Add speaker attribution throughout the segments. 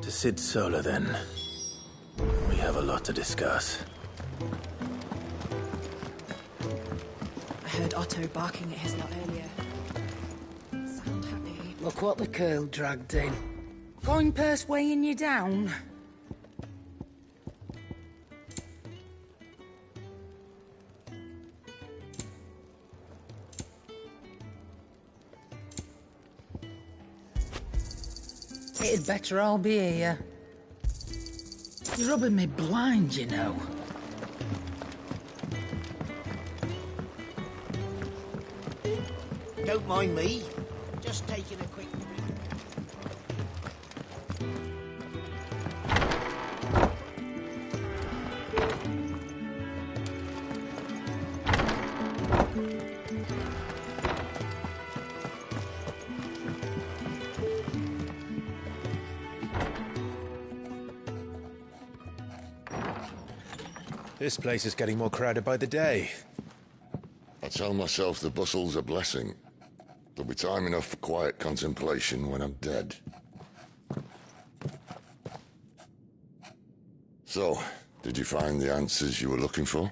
Speaker 1: To Sid Solar, then. We have a lot to discuss.
Speaker 2: I heard Otto barking at his lot earlier. Sound happy.
Speaker 3: Look what the curl dragged in. Coin purse weighing you down. It'd better all be here. You're rubbing me blind, you know.
Speaker 4: Don't mind me. Just taking a quick...
Speaker 1: This place is getting more crowded by the day.
Speaker 5: I tell myself the bustle's a blessing. There'll be time enough for quiet contemplation when I'm dead. So, did you find the answers you were looking for?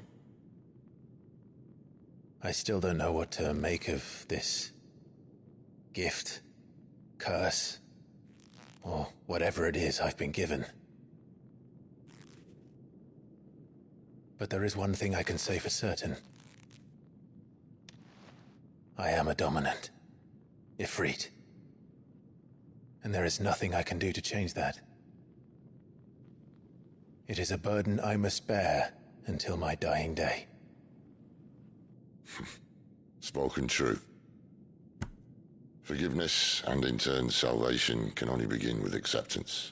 Speaker 1: I still don't know what to make of this gift, curse, or whatever it is I've been given. But there is one thing I can say for certain. I am a dominant, Ifrit. And there is nothing I can do to change that. It is a burden I must bear until my dying day.
Speaker 5: Spoken true. Forgiveness, and in turn salvation, can only begin with acceptance.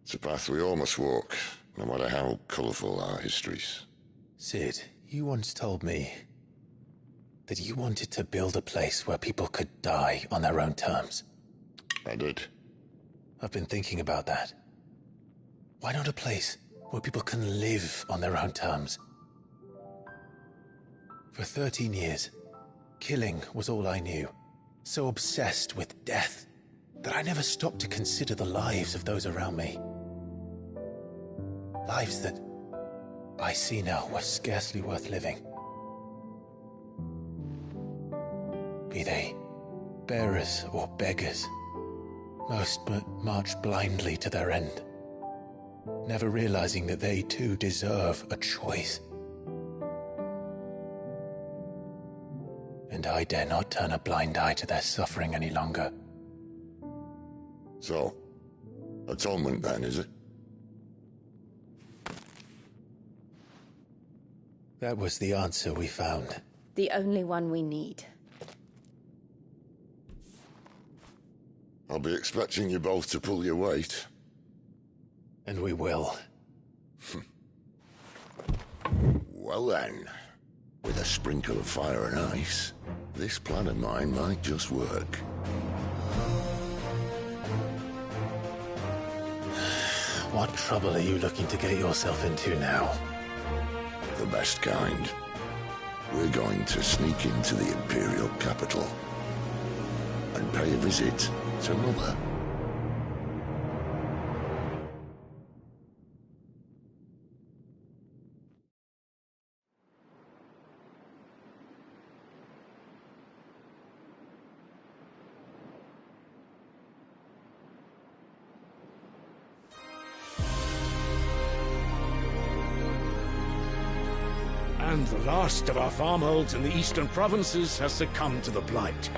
Speaker 5: It's a path we all must walk, no matter how colourful our histories.
Speaker 1: Sid, you once told me that you wanted to build a place where people could die on their own terms.
Speaker 5: I did.
Speaker 1: I've been thinking about that. Why not a place where people can live on their own terms? For 13 years, killing was all I knew. So obsessed with death that I never stopped to consider the lives of those around me. Lives that I see now were scarcely worth living. Be they bearers or beggars, most march blindly to their end, never realizing that they too deserve a choice. And I dare not turn a blind eye to their suffering any longer.
Speaker 5: So, atonement then, is it?
Speaker 1: That was the answer we found.
Speaker 6: The only one we need.
Speaker 5: I'll be expecting you both to pull your weight.
Speaker 1: And we will.
Speaker 5: Well then, with a sprinkle of fire and ice, this plan of mine might just work.
Speaker 1: What trouble are you looking to get yourself into now?
Speaker 5: The best kind. We're going to sneak into the Imperial capital and pay a visit to Mother.
Speaker 7: And the last of our farmholds in the eastern provinces has succumbed to the blight.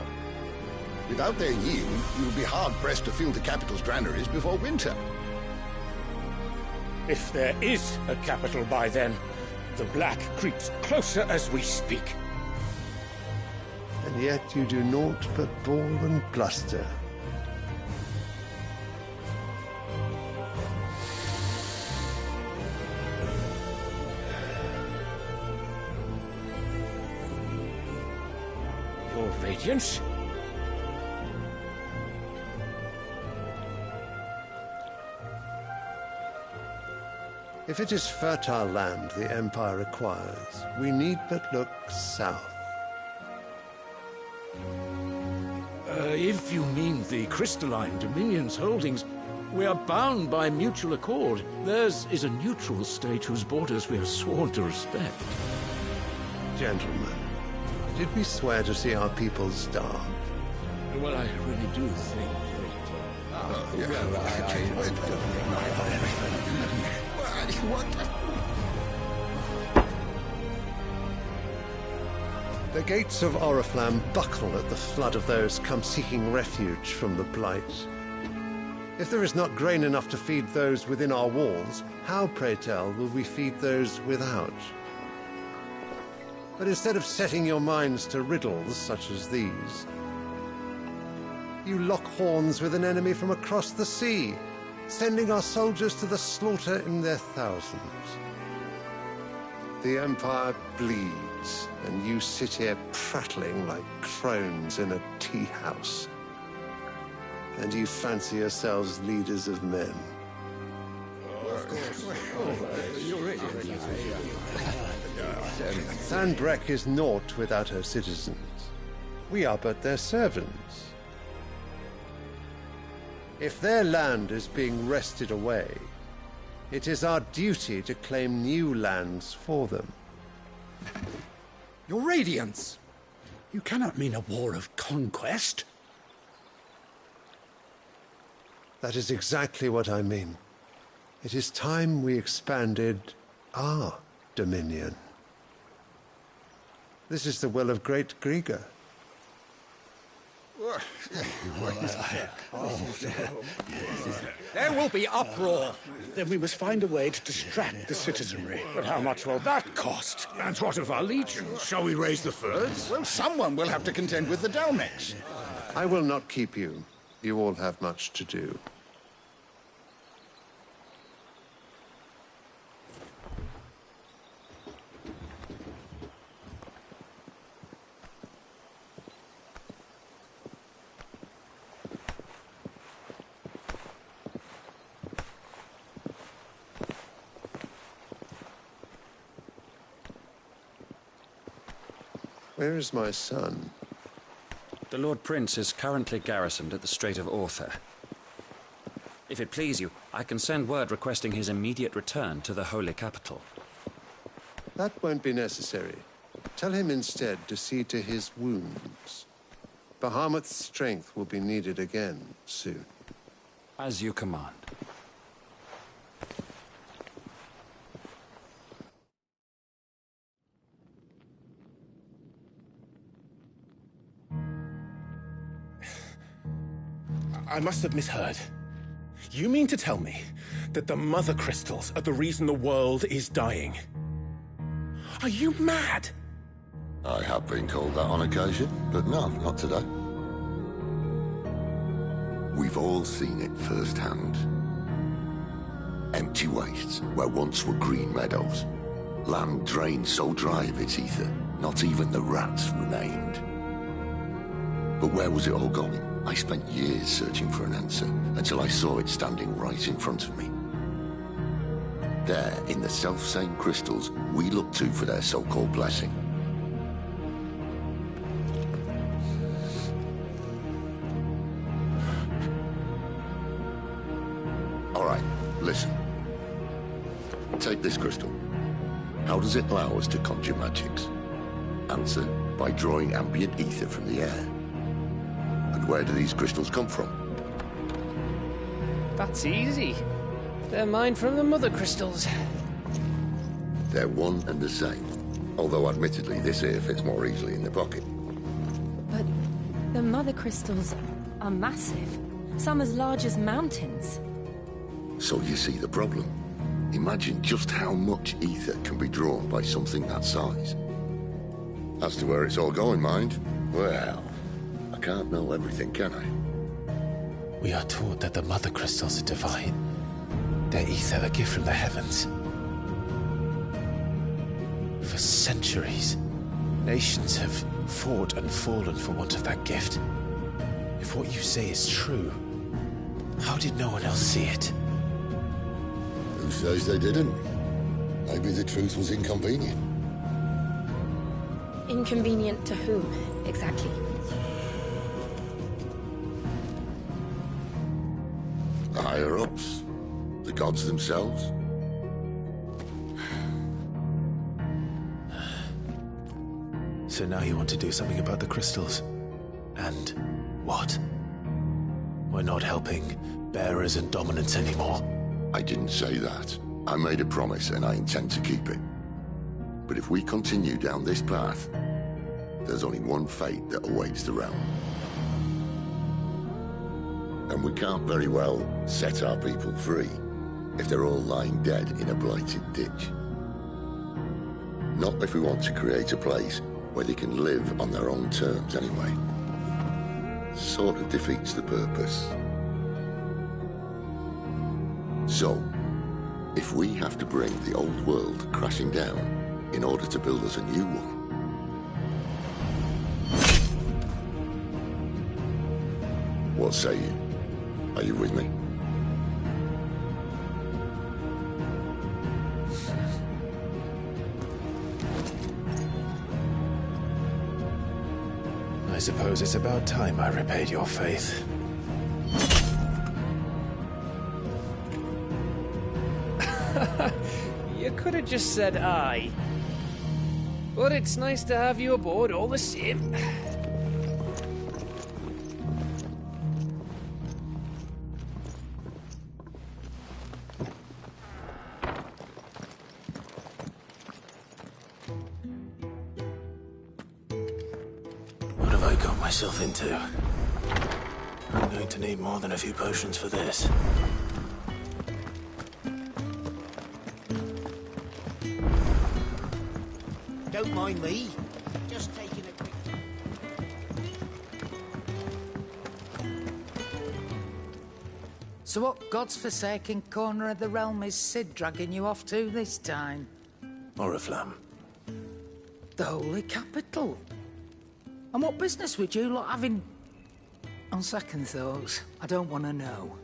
Speaker 8: Without their yield, you'll be hard-pressed to fill the capital's granaries before winter.
Speaker 7: If there is a capital by then, the black creeps closer as we speak.
Speaker 9: And yet you do naught but bawl and bluster.
Speaker 7: Your Radiance?
Speaker 9: If it is fertile land the Empire requires, we need but look south.
Speaker 7: If you mean the crystalline Dominion's holdings,
Speaker 10: We are bound by mutual accord. Theirs is a neutral state whose borders we are sworn to respect.
Speaker 9: Gentlemen, did we swear to see our people starve?
Speaker 10: Well, I really do think
Speaker 9: The gates of Oriflamme buckle at the flood of those come seeking refuge from the Blight. If there is not grain enough to feed those within our walls, how, pray tell, will we feed those without? But instead of setting your minds to riddles such as these, you lock horns with an enemy from across the sea, sending our soldiers to the slaughter in their thousands. The Empire bleeds, and you sit here prattling like crones in a tea house. And you fancy yourselves leaders of men. Sandbreck is naught without her citizens. We are but their servants. If their land is being wrested away, it is our duty to claim new lands for them.
Speaker 11: Your Radiance! You cannot mean a war of conquest.
Speaker 9: That is exactly what I mean. It is time we expanded our dominion. This is the will of great Grieger.
Speaker 11: There will be uproar. Then we must find a way to distract the citizenry.
Speaker 7: But how much will that cost? And what of our legions? Shall we raise the furs?
Speaker 8: Well, someone will have to contend with the Dalmex.
Speaker 9: I will not keep you. You all have much to do. Where is my son?
Speaker 12: The Lord Prince is currently garrisoned at the Strait of Author. If it please you, I can send word requesting his immediate return to the Holy Capital.
Speaker 9: That won't be necessary. Tell him instead to see to his wounds. Bahamut's strength will be needed again soon.
Speaker 12: As you command.
Speaker 7: I must have misheard. You mean to tell me that the Mother Crystals are the reason the world is dying? Are you mad?
Speaker 5: I have been called that on occasion, but no, not today. We've all seen it firsthand. Empty wastes where once were green meadows. Land drained so dry of its ether, not even the rats remained. But where was it all going? I spent years searching for an answer, until I saw it standing right in front of me. There, in the self-same crystals we look to for their so-called blessing. All right, listen. Take this crystal. How does it allow us to conjure magics? Answer, by drawing ambient ether from the air. And where do these crystals come from?
Speaker 13: That's easy. They're mine from the Mother Crystals.
Speaker 5: They're one and the same. Although admittedly this here fits more easily in the pocket.
Speaker 6: But the Mother Crystals are massive. Some as large as mountains.
Speaker 5: So you see the problem. Imagine just how much ether can be drawn by something that size. As to where it's all going, mind, well, I can't know everything, can I?
Speaker 1: We are taught that the Mother Crystals are divine. Their ether a gift from the heavens. For centuries, nations have fought and fallen for want of that gift. If what you say is true, how did no one else see it?
Speaker 5: Who says they didn't? Maybe the truth was inconvenient.
Speaker 6: Inconvenient to whom, exactly?
Speaker 5: The higher-ups? The gods themselves?
Speaker 1: So now you want to do something about the crystals? And what? We're not helping bearers and dominants anymore.
Speaker 5: I didn't say that. I made a promise and I intend to keep it. But if we continue down this path, there's only one fate that awaits the realm. And we can't very well set our people free if they're all lying dead in a blighted ditch. Not if we want to create a place where they can live on their own terms anyway. Sort of defeats the purpose. So, if we have to bring the old world crashing down in order to build us a new one, what say you? Are you with me?
Speaker 1: I suppose it's about time I repaid your faith.
Speaker 13: You could have just said aye. But it's nice to have you aboard all the same.
Speaker 1: What have I got myself into? I'm going to need more than a few potions for this.
Speaker 4: Don't mind me. Just taking a quick...
Speaker 3: So what God's forsaken corner of the realm is Sid dragging you off to this time?
Speaker 1: Oriflamme.
Speaker 3: The Holy Capital. And what business would you lot having... On second thoughts, I don't want to know.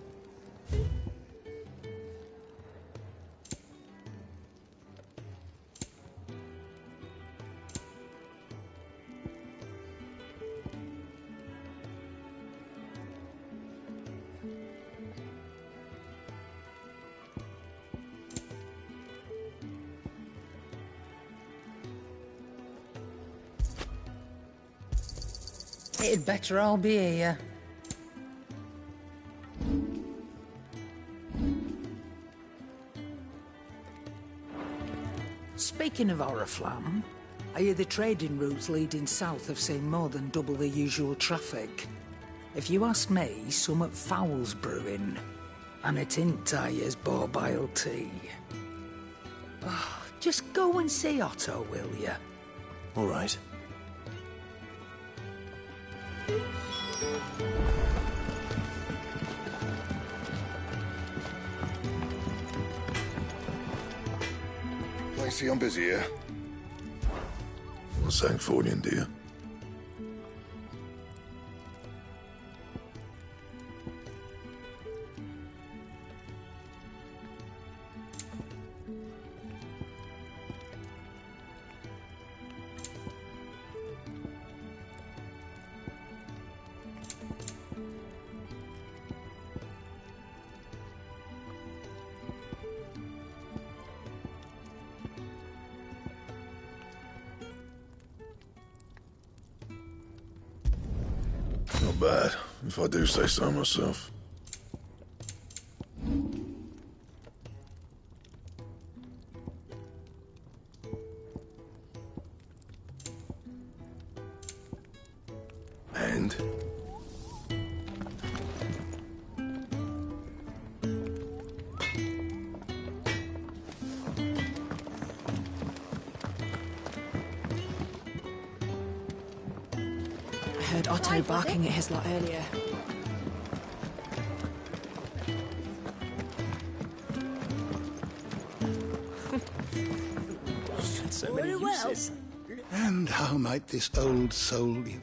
Speaker 3: It'd better all be here. Speaking of Oriflamme, I hear the trading routes leading south have seen more than double the usual traffic. If you ask me, summat foul's brewing. And it ain't Tyre's borbile tea. Oh, just go and see Otto, will you?
Speaker 1: All right.
Speaker 8: I see I'm busy here. What's that for you, dear? Not bad, if I do say so myself. And?
Speaker 2: I heard Otto barking at his lot earlier.
Speaker 11: So many uses. And how might this old soul live?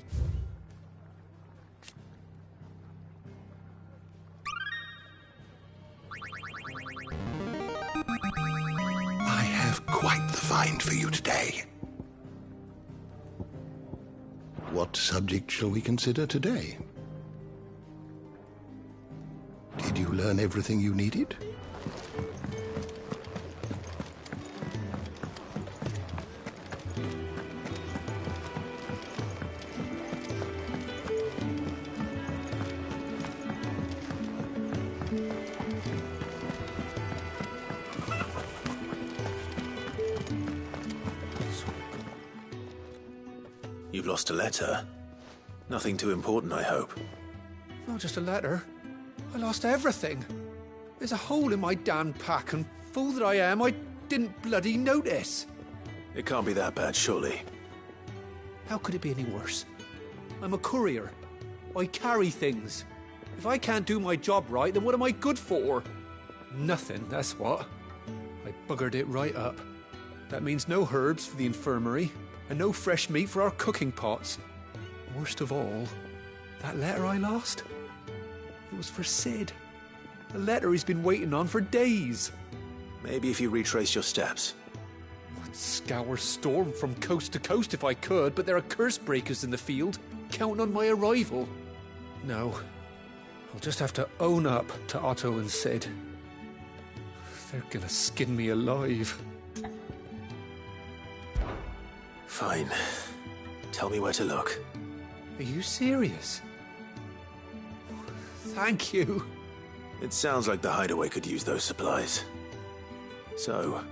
Speaker 11: I have quite the find for you today. What subject shall we consider today? Did
Speaker 8: Did you learn everything you needed?
Speaker 1: You've lost a letter. Nothing too important, I hope.
Speaker 14: Not just a letter. I lost everything. There's a hole in my damn pack, and fool that I am, I didn't bloody notice.
Speaker 1: It can't be that bad, surely.
Speaker 14: How could it be any worse? I'm a courier. I carry things. If I can't do my job right, then what am I good for? Nothing, that's what. I buggered it right up. That means no herbs for the infirmary, and no fresh meat for our cooking pots. Worst of all, that letter I lost, it was for Sid. A letter he's been waiting on for days.
Speaker 1: Maybe if you retrace your steps.
Speaker 14: I'd scour Storm from coast to coast if I could, but there are curse breakers in the field, counting on my arrival. No, I'll just have to own up to Otto and Sid. They're gonna skin me alive.
Speaker 1: Fine. Tell me where to look.
Speaker 14: Are you serious? Thank you.
Speaker 1: It sounds like the hideaway could use those supplies. So,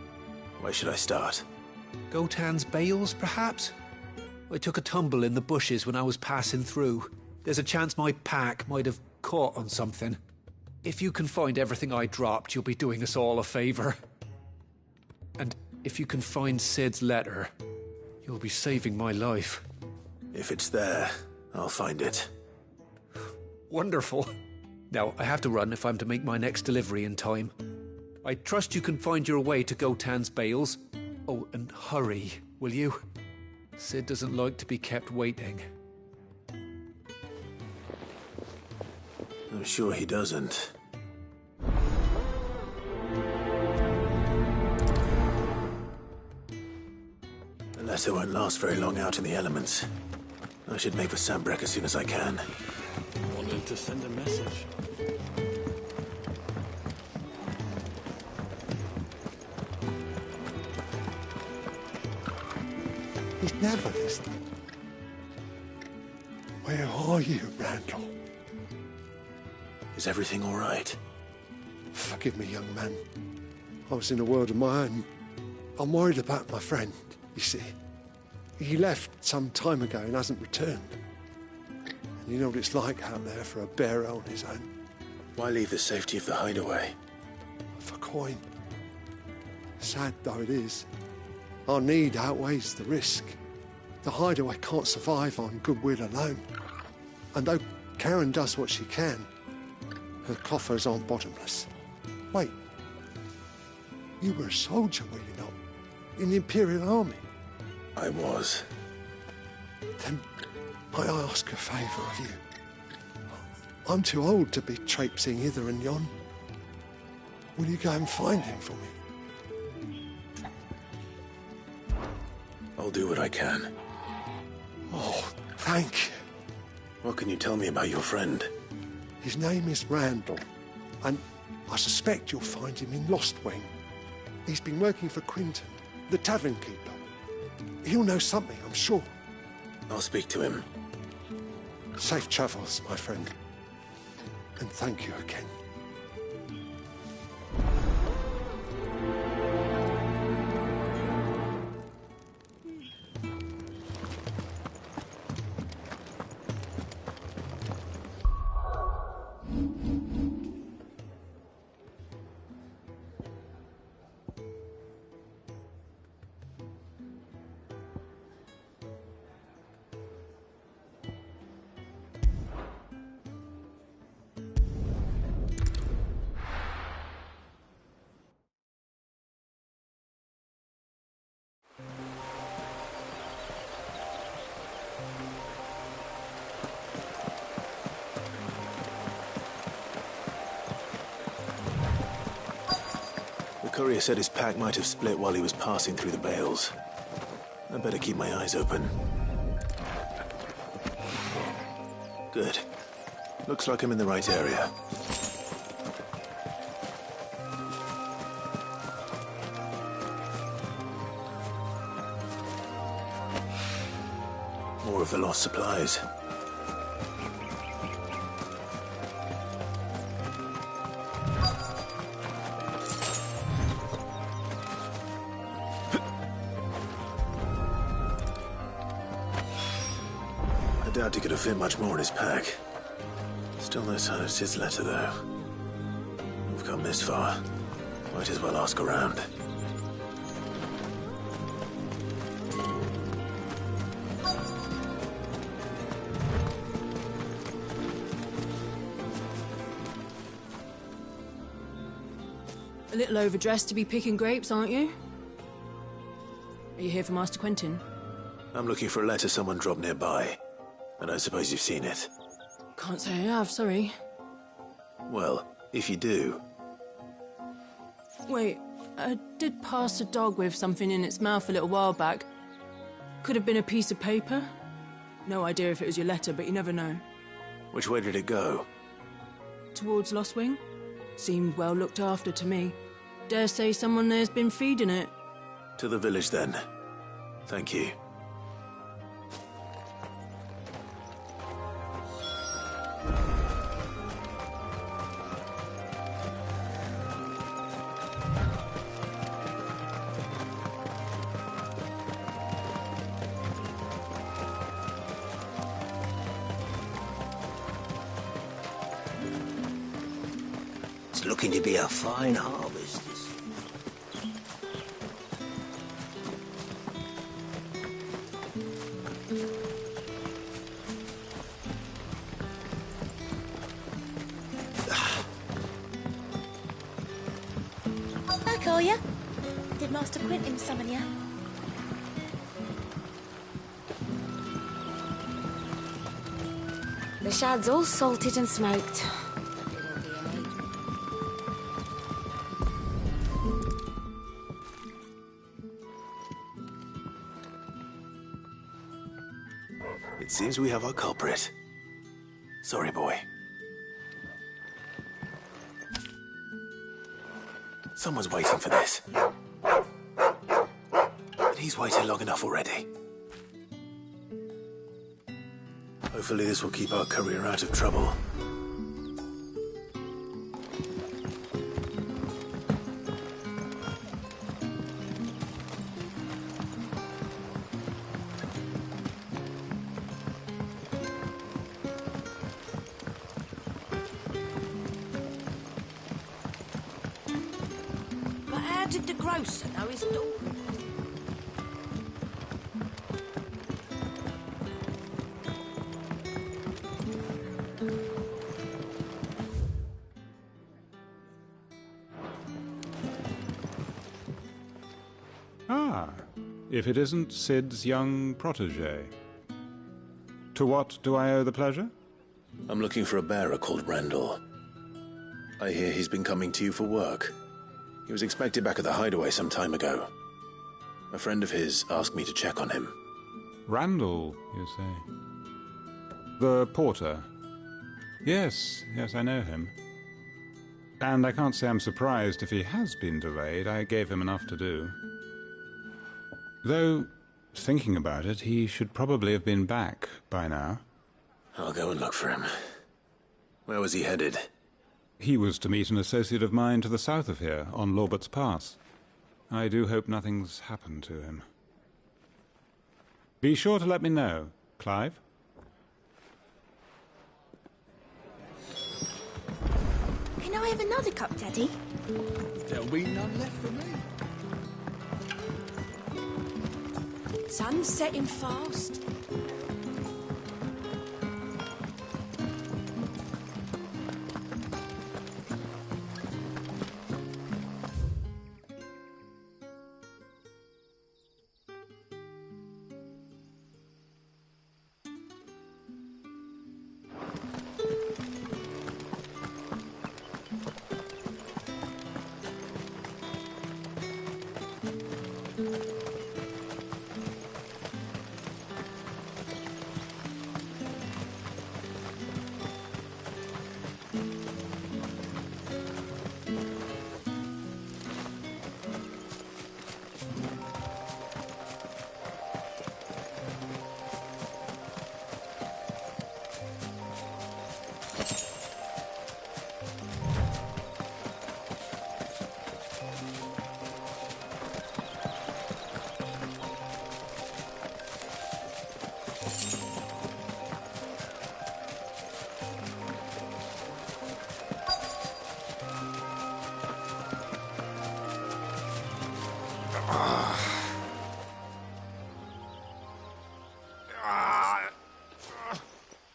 Speaker 1: where should I start?
Speaker 14: Gotan's bales, perhaps? I took a tumble in the bushes when I was passing through. There's a chance my pack might have caught on something. If you can find everything I dropped, you'll be doing us all a favor. And if you can find Sid's letter, you'll be saving my life.
Speaker 1: If it's there, I'll find it.
Speaker 14: Wonderful. Now, I have to run if I'm to make my next delivery in time. I trust you can find your way to Gotan's bales. Oh, and hurry, will you? Sid doesn't like to be kept waiting.
Speaker 1: I'm sure he doesn't. The letter won't last very long out in the elements. I should make for Sambrek as soon as I can.
Speaker 10: Wanted to send a message.
Speaker 9: He's never listening. Where are you, Randall?
Speaker 1: Is everything all right?
Speaker 9: Forgive me, young man. I was in a world of my own. I'm worried about my friend, you see. He left some time ago and hasn't returned. And you know what it's like out there for a bearer on his own.
Speaker 1: Why leave the safety of the hideaway?
Speaker 9: For coin. Sad though it is, our need outweighs the risk. The hideaway can't survive on goodwill alone. And though Karen does what she can, her coffers aren't bottomless. Wait, you were a soldier, were you not? In the Imperial Army?
Speaker 1: I was.
Speaker 9: Then might I ask a favour of you? I'm too old to be traipsing hither and yon. Will you go and find him for me?
Speaker 1: I'll do what I can.
Speaker 9: Oh, thank you.
Speaker 1: What can you tell me about your friend?
Speaker 9: His name is Randall, and I suspect you'll find him in Lost Wing. He's been working for Quinton, the tavern keeper. He'll know something, I'm sure.
Speaker 1: I'll speak to him.
Speaker 9: Safe travels, my friend. And thank you again.
Speaker 1: The courier said his pack might have split while he was passing through the bales. I better keep my eyes open. Good. Looks like I'm in the right area.
Speaker 7: More of the lost supplies. I doubt he could have fit much more in his pack. Still no sign of Sid's letter, though. We've come this far. Might as well ask around.
Speaker 2: A little overdressed to be picking grapes, aren't you? Are you here for Master Quentin?
Speaker 7: I'm looking for a letter someone dropped nearby. I don't suppose you've seen it.
Speaker 2: Can't say I have, sorry.
Speaker 7: Well, if you do...
Speaker 2: Wait, I did pass a dog with something in its mouth a little while back. Could have been a piece of paper. No idea if it was your letter, but you never know.
Speaker 7: Which way did it go?
Speaker 2: Towards Lost Wing? Seemed well looked after to me. Dare say someone there's been feeding it.
Speaker 7: To the village, then. Thank you.
Speaker 4: It's looking to be a fine harvest.
Speaker 15: I call ya. Did Master Quentin summon ya? The shad's all salted and smoked.
Speaker 7: It seems we have our culprit. Sorry, boy. Someone's waiting for this. And he's waited long enough already. Hopefully this will keep our courier out of trouble.
Speaker 4: But how did the grocer know his daughter?
Speaker 16: Ah, if it isn't Sid's young protege. To what do I owe the pleasure?
Speaker 7: I'm looking for a bearer called Randall. I hear he's been coming to you for work. He was expected back at the hideaway some time ago. A friend of his asked me to check on him.
Speaker 16: Randall, you say? The porter? Yes, I know him. And I can't say I'm surprised if he has been delayed. I gave him enough to do. Though, thinking about it, he should probably have been back by now.
Speaker 7: I'll go and look for him. Where was he headed?
Speaker 16: He was to meet an associate of mine to the south of here, on Lorbert's Pass. I do hope nothing's happened to him. Be sure to let me know, Clive.
Speaker 15: Can I have another cup, Daddy?
Speaker 11: There'll be none left for me.
Speaker 2: Sun's setting fast.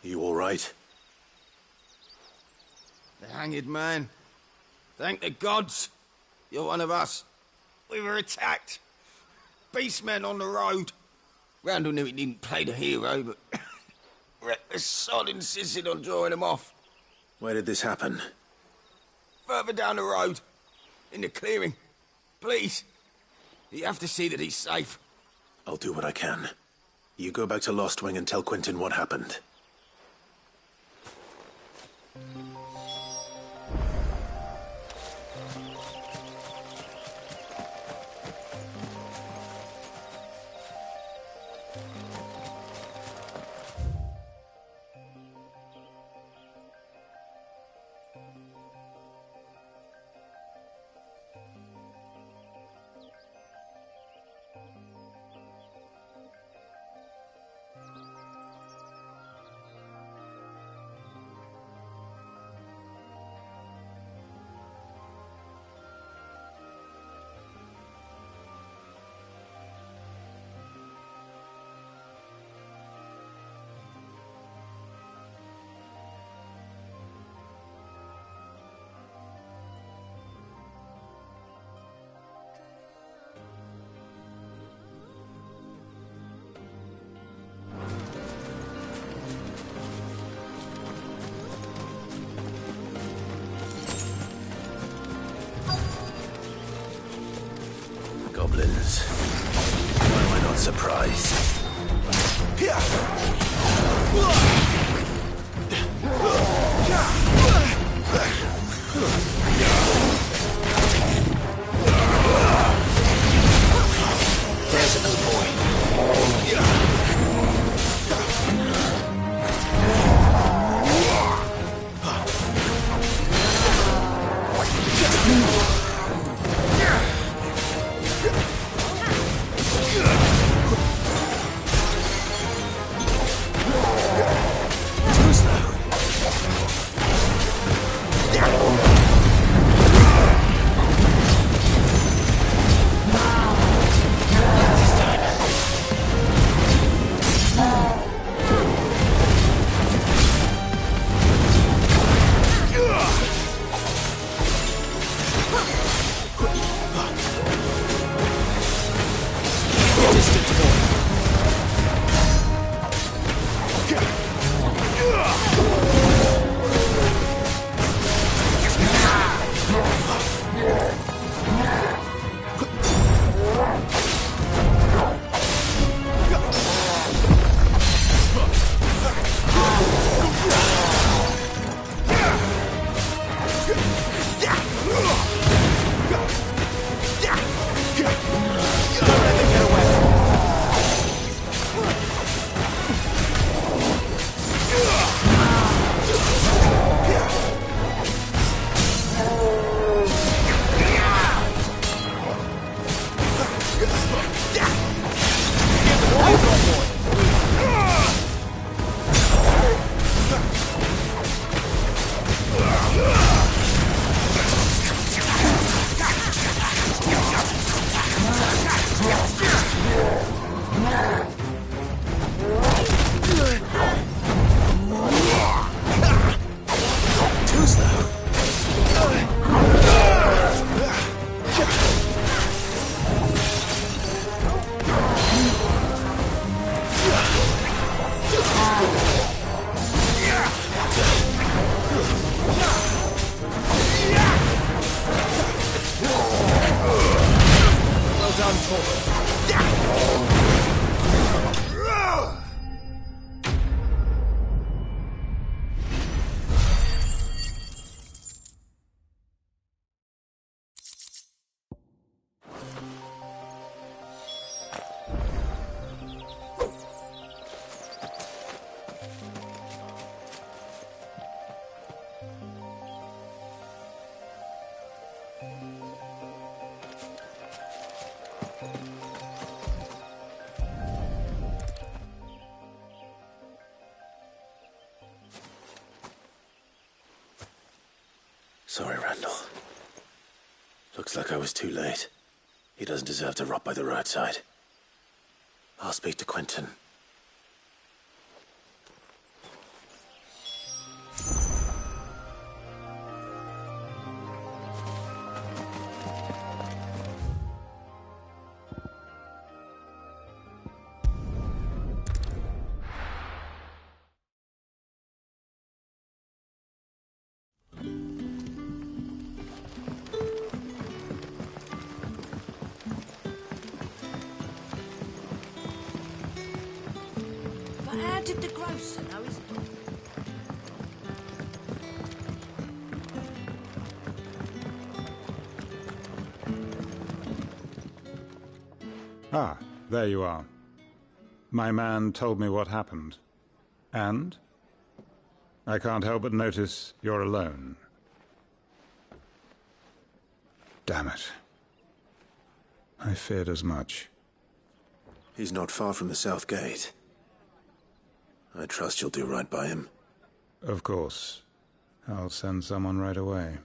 Speaker 7: You all right?
Speaker 4: The hanged man. Thank the gods. You're one of us. We were attacked. Beastmen on the road. Randall knew he didn't play the hero, but reckless sod insisted on drawing him off.
Speaker 7: Where did this happen?
Speaker 4: Further down the road. In the clearing. Please. You have to see that he's safe.
Speaker 7: I'll do what I can. You go back to Lost Wing and tell Quentin what happened. Goblins. Why am I not surprised? There's another boy. Sorry, Randall. Looks like I was too late. He doesn't deserve to rot by the roadside. I'll speak to Quentin.
Speaker 15: But how did the grocer know his...
Speaker 16: Ah, there you are. My man told me what happened. And? I can't help but notice you're alone. Damn it. I feared as much.
Speaker 7: He's not far from the South Gate. I trust you'll do right by him.
Speaker 16: Of course. I'll send someone right away.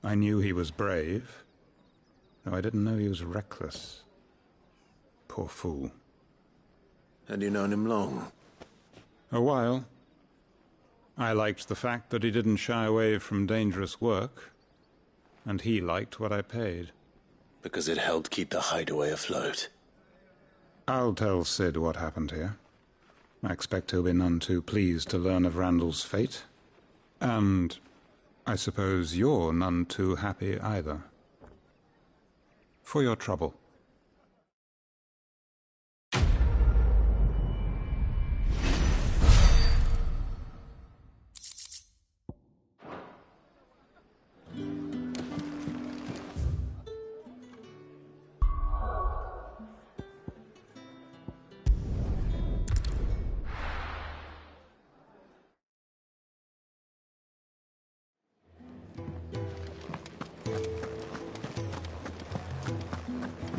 Speaker 16: I knew he was brave, though I didn't know he was reckless. Poor fool.
Speaker 7: And you known him long?
Speaker 16: A while. I liked the fact that he didn't shy away from dangerous work, and he liked what I paid.
Speaker 7: Because it helped keep the hideaway afloat.
Speaker 16: I'll tell Sid what happened here. I expect he'll be none too pleased to learn of Randall's fate. And I suppose you're none too happy either. For your trouble.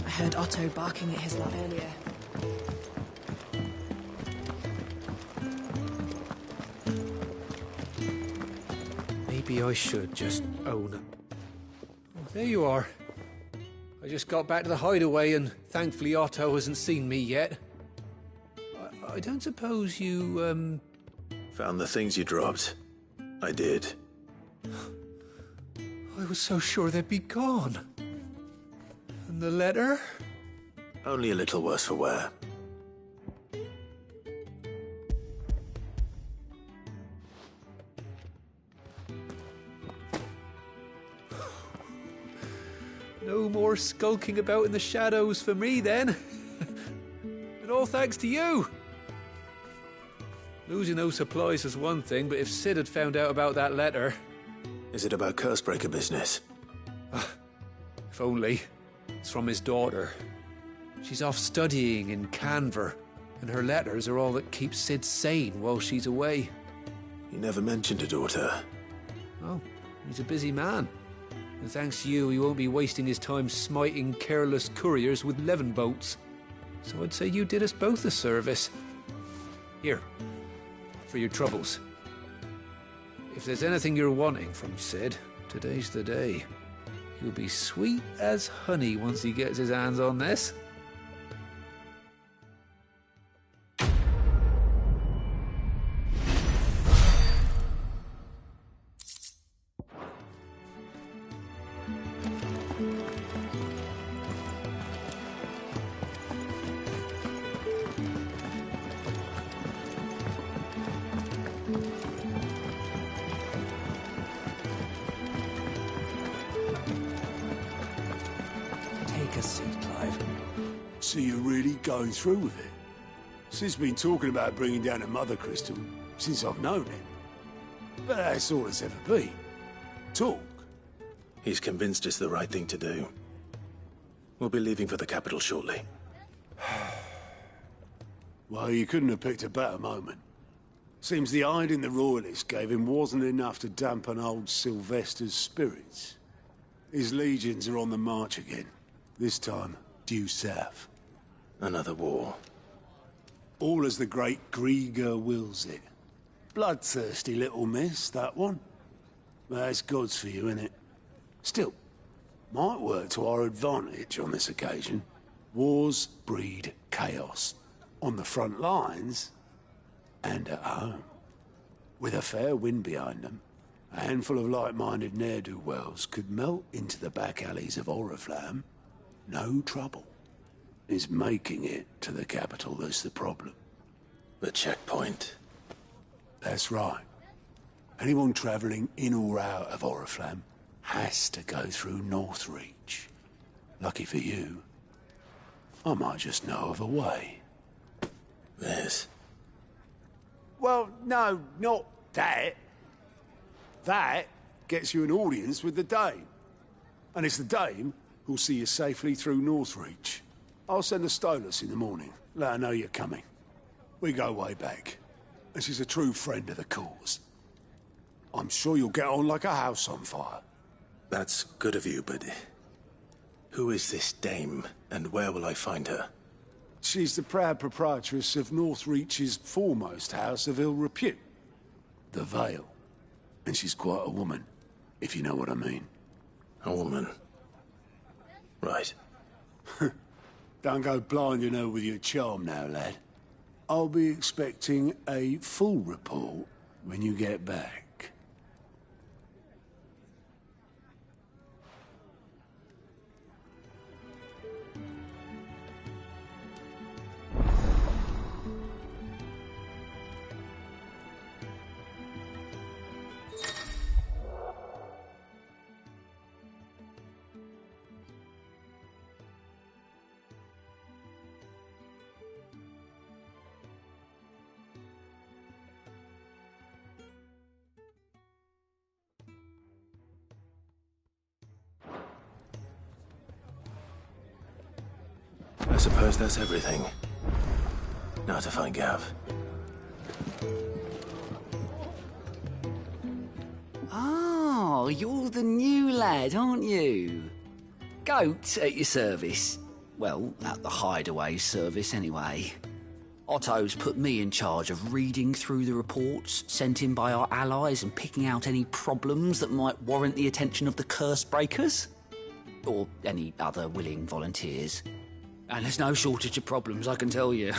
Speaker 2: I heard Otto barking at his lot earlier.
Speaker 14: Maybe I should just own it. Oh, there you are. I just got back to the hideaway and thankfully Otto hasn't seen me yet. I don't suppose you,
Speaker 7: Found the things you dropped. I did.
Speaker 14: I was so sure they'd be gone. And the letter?
Speaker 7: Only a little worse for wear.
Speaker 14: No more skulking about in the shadows for me, then. And all thanks to you. Losing those supplies is one thing, but if Sid had found out about that letter...
Speaker 7: Is it about Cursebreaker business?
Speaker 14: If only. It's from his daughter. She's off studying in Canver, and her letters are all that keeps Sid sane while she's away.
Speaker 7: He never mentioned a daughter.
Speaker 14: Oh, he's a busy man. And thanks to you, he won't be wasting his time smiting careless couriers with levin boats. So I'd say you did us both a service. Here, for your troubles. If there's anything you're wanting from Sid, today's the day. He'll be sweet as honey once he gets his hands on this.
Speaker 17: So you're really going through with it? Sid's been talking about bringing down a mother crystal since I've known him. But that's all it's ever been. Talk.
Speaker 7: He's convinced it's the right thing to do. We'll be leaving for the capital shortly.
Speaker 17: Well, you couldn't have picked a better moment. Seems the hiding the royalists gave him wasn't enough to dampen old Sylvester's spirits. His legions are on the march again. This time, due south.
Speaker 7: Another war.
Speaker 17: All as the great Grieger wills it. Bloodthirsty little miss, that one. But that's God's for you, innit? Still, might work to our advantage on this occasion. Wars breed chaos. On the front lines, and at home. With a fair wind behind them, a handful of like-minded ne'er-do-wells could melt into the back alleys of Oriflamme. No trouble. It's making it to the capital that's the problem.
Speaker 7: The checkpoint.
Speaker 17: That's right. Anyone travelling in or out of Oriflamme has to go through Northreach. Lucky for you, I might just know of a way.
Speaker 7: This?
Speaker 17: Well, no, not that. That gets you an audience with the Dame. And it's the Dame who'll see you safely through Northreach. I'll send a Stolas in the morning. Let her know you're coming. We go way back. And she's a true friend of the cause. I'm sure you'll get on like a house on fire.
Speaker 7: That's good of you, but... who is this Dame, and where will I find her?
Speaker 17: She's the proud proprietress of Northreach's foremost house of ill repute, the Vale. And she's quite a woman, if you know what I mean.
Speaker 7: A woman? Right.
Speaker 17: Don't go blinding her with your charm now, lad. I'll be expecting a full report when you get back.
Speaker 7: I suppose that's everything. Now to find Gav.
Speaker 18: Oh, you're the new lad, aren't you? Goat at your service. Well, at the Hideaway service, anyway. Otto's put me in charge of reading through the reports sent in by our allies and picking out any problems that might warrant the attention of the curse breakers. Or any other willing volunteers. And there's no shortage of problems, I can tell you.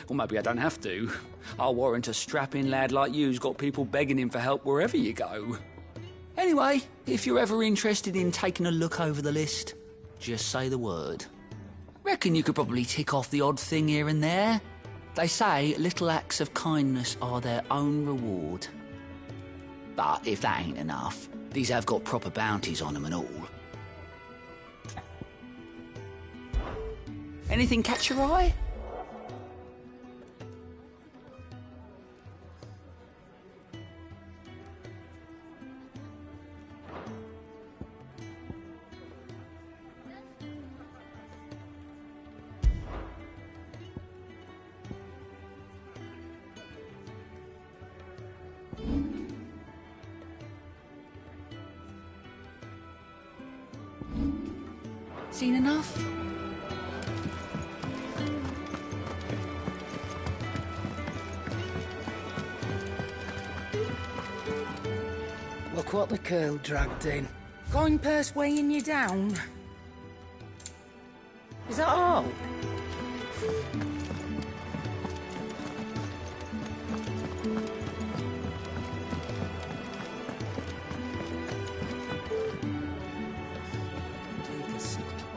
Speaker 18: Or maybe I don't have to. I'll warrant a strapping lad like you's got people begging him for help wherever you go. Anyway, if you're ever interested in taking a look over the list, just say the word. Reckon you could probably tick off the odd thing here and there. They say little acts of kindness are their own reward. But if that ain't enough, these have got proper bounties on them and all. Anything catch your eye? Seen enough?
Speaker 3: Look what the curl dragged in. Coin purse weighing you down. Is that all?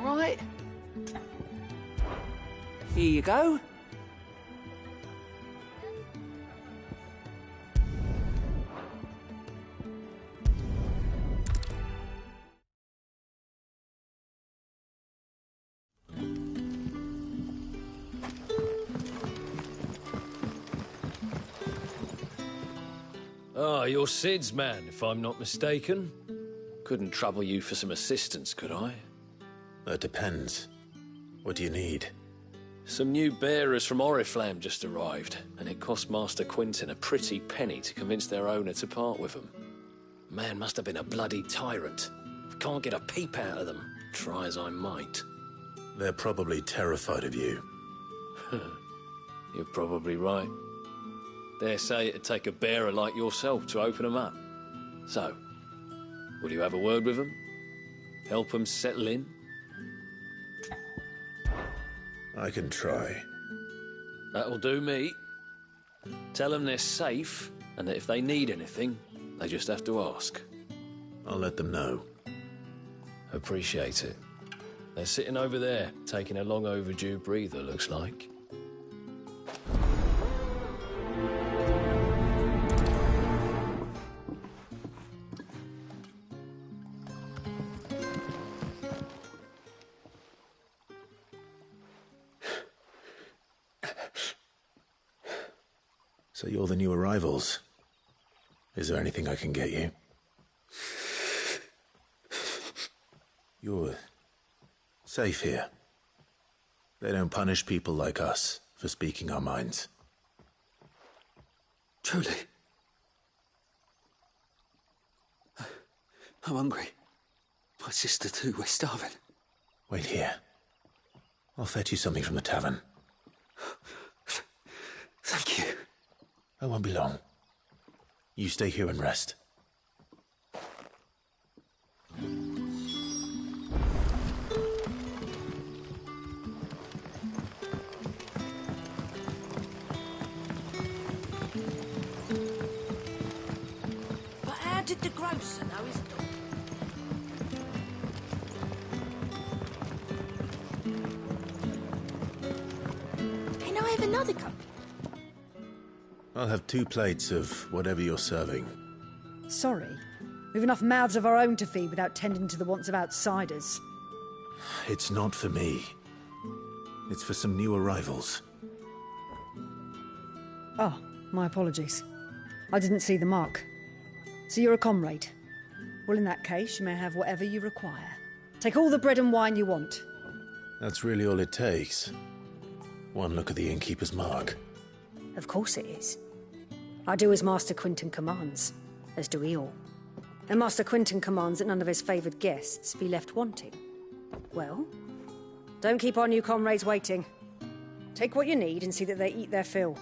Speaker 18: All right. Here you go.
Speaker 13: Ah, you're Sid's man, if I'm not mistaken. Couldn't trouble you for some assistance, could I?
Speaker 7: That depends. What do you need?
Speaker 13: Some new bearers from Oriflamme just arrived, and it cost Master Quinton a pretty penny to convince their owner to part with them. Man must have been a bloody tyrant. I can't get a peep out of them, try as I might.
Speaker 7: They're probably terrified of you.
Speaker 13: You're probably right. Dare say it'd take a bearer like yourself to open them up. So, Will you have a word with them? Help them settle in?
Speaker 7: I can try.
Speaker 13: That'll do me. Tell them they're safe, and that if they need anything, they just have to ask.
Speaker 7: I'll let them know.
Speaker 13: Appreciate it. They're sitting over there, taking a long overdue breather, looks like.
Speaker 7: So you're the new arrivals. Is there anything I can get you? You're safe here. They don't punish people like us for speaking our minds.
Speaker 18: Truly. I'm hungry. My sister too, we're starving.
Speaker 7: Wait here. I'll fetch you something from the tavern.
Speaker 18: Thank you.
Speaker 7: I won't be long. You stay here and rest.
Speaker 19: But how did the grocer know his dog?
Speaker 15: Can I have another cup?
Speaker 7: I'll have 2 plates of whatever you're serving.
Speaker 20: Sorry. We've enough mouths of our own to feed without tending to the wants of outsiders.
Speaker 7: It's not for me. It's for some new arrivals.
Speaker 20: Oh, my apologies. I didn't see the mark. So you're a comrade. Well, in that case, you may have whatever you require. Take all the bread and wine you want.
Speaker 7: That's really all it takes. One look at the innkeeper's mark.
Speaker 20: Of course it is. I do as Master Quinton commands, as do we all. And Master Quinton commands that none of his favoured guests be left wanting. Well, don't keep our new comrades waiting. Take what you need and see that they eat their fill.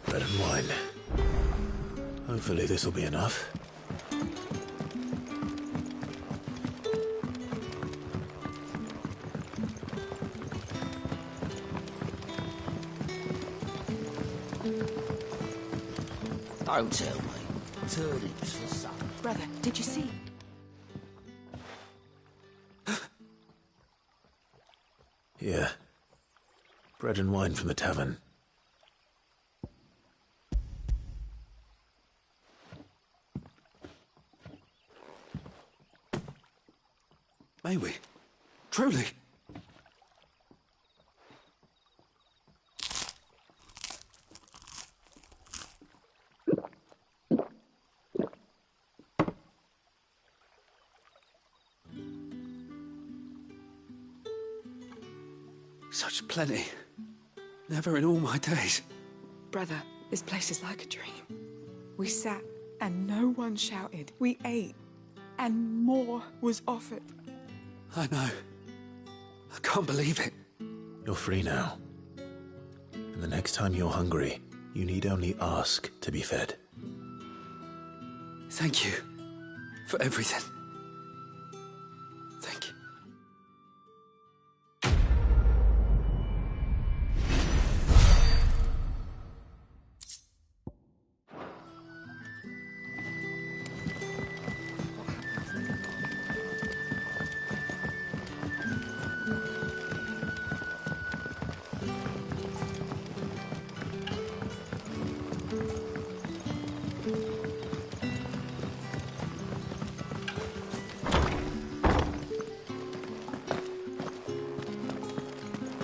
Speaker 7: Bread and wine. Hopefully this'll be enough.
Speaker 18: Don't tell me. Turnips for supper.
Speaker 19: Brother, did you see?
Speaker 7: Here. Bread and wine from the tavern.
Speaker 18: May we? Truly? Such plenty. Never in all my days.
Speaker 21: Brother, this place is like a dream. We sat and no one shouted. We ate and more was offered.
Speaker 18: I know. I can't believe it.
Speaker 7: You're free now. And the next time you're hungry, you need only ask to be fed.
Speaker 18: Thank you for everything. Thank you.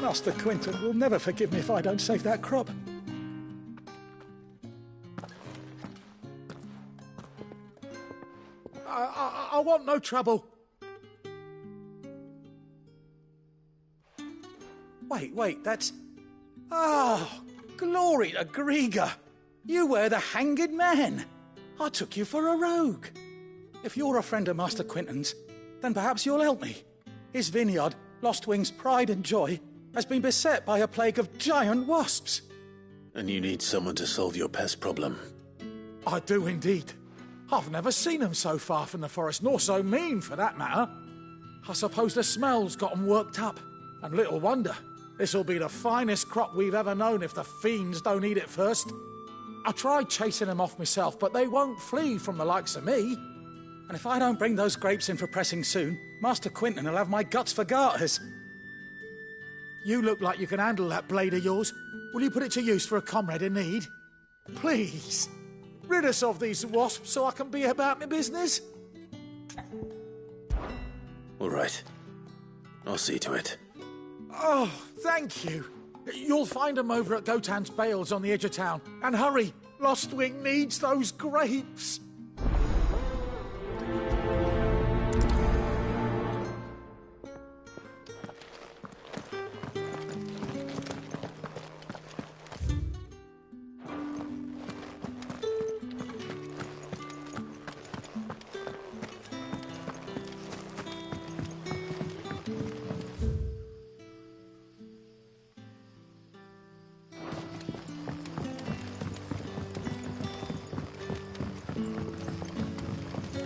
Speaker 11: Master Quinton will never forgive me if I don't save that crop. I want no trouble. Wait, that's... Oh, glory to Grieger. You were the hanged man. I took you for a rogue. If you're a friend of Master Quinton's, then perhaps you'll help me. His vineyard, Lost Wing's pride and joy, has been beset by a plague of giant wasps.
Speaker 7: And you need someone to solve your pest problem.
Speaker 11: I do indeed. I've never seen them so far from the forest, nor so mean, for that matter. I suppose the smell's got 'em worked up. And little wonder. This'll be the finest crop we've ever known if the fiends don't eat it first. I tried chasing them off myself, but they won't flee from the likes of me. And if I don't bring those grapes in for pressing soon, Master Quinton will have my guts for garters. You look like you can handle that blade of yours. Will you put it to use for a comrade in need? Please, rid us of these wasps so I can be about my business.
Speaker 7: All right. I'll see to it.
Speaker 11: Oh, thank you. You'll find them over at Gotan's Bales on the edge of town. And hurry, Lostwing needs those grapes.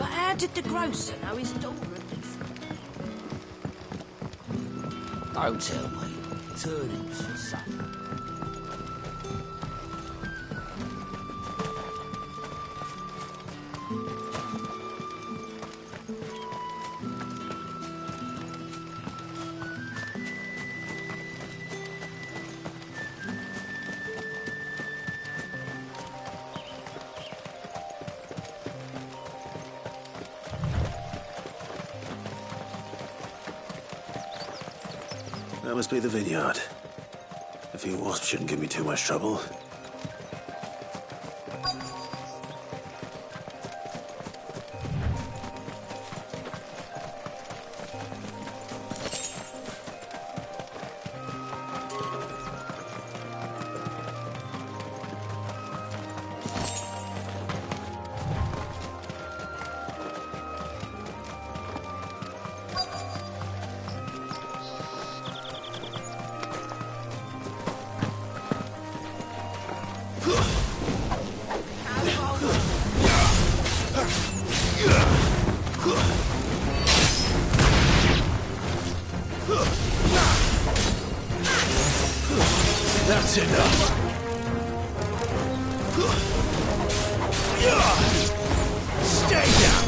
Speaker 19: How did the grocer know his daughter had been...
Speaker 18: Don't tell me. Turnips for supper.
Speaker 7: That must be the vineyard. A few wasps shouldn't give me too much trouble.
Speaker 1: That's enough. Stay down.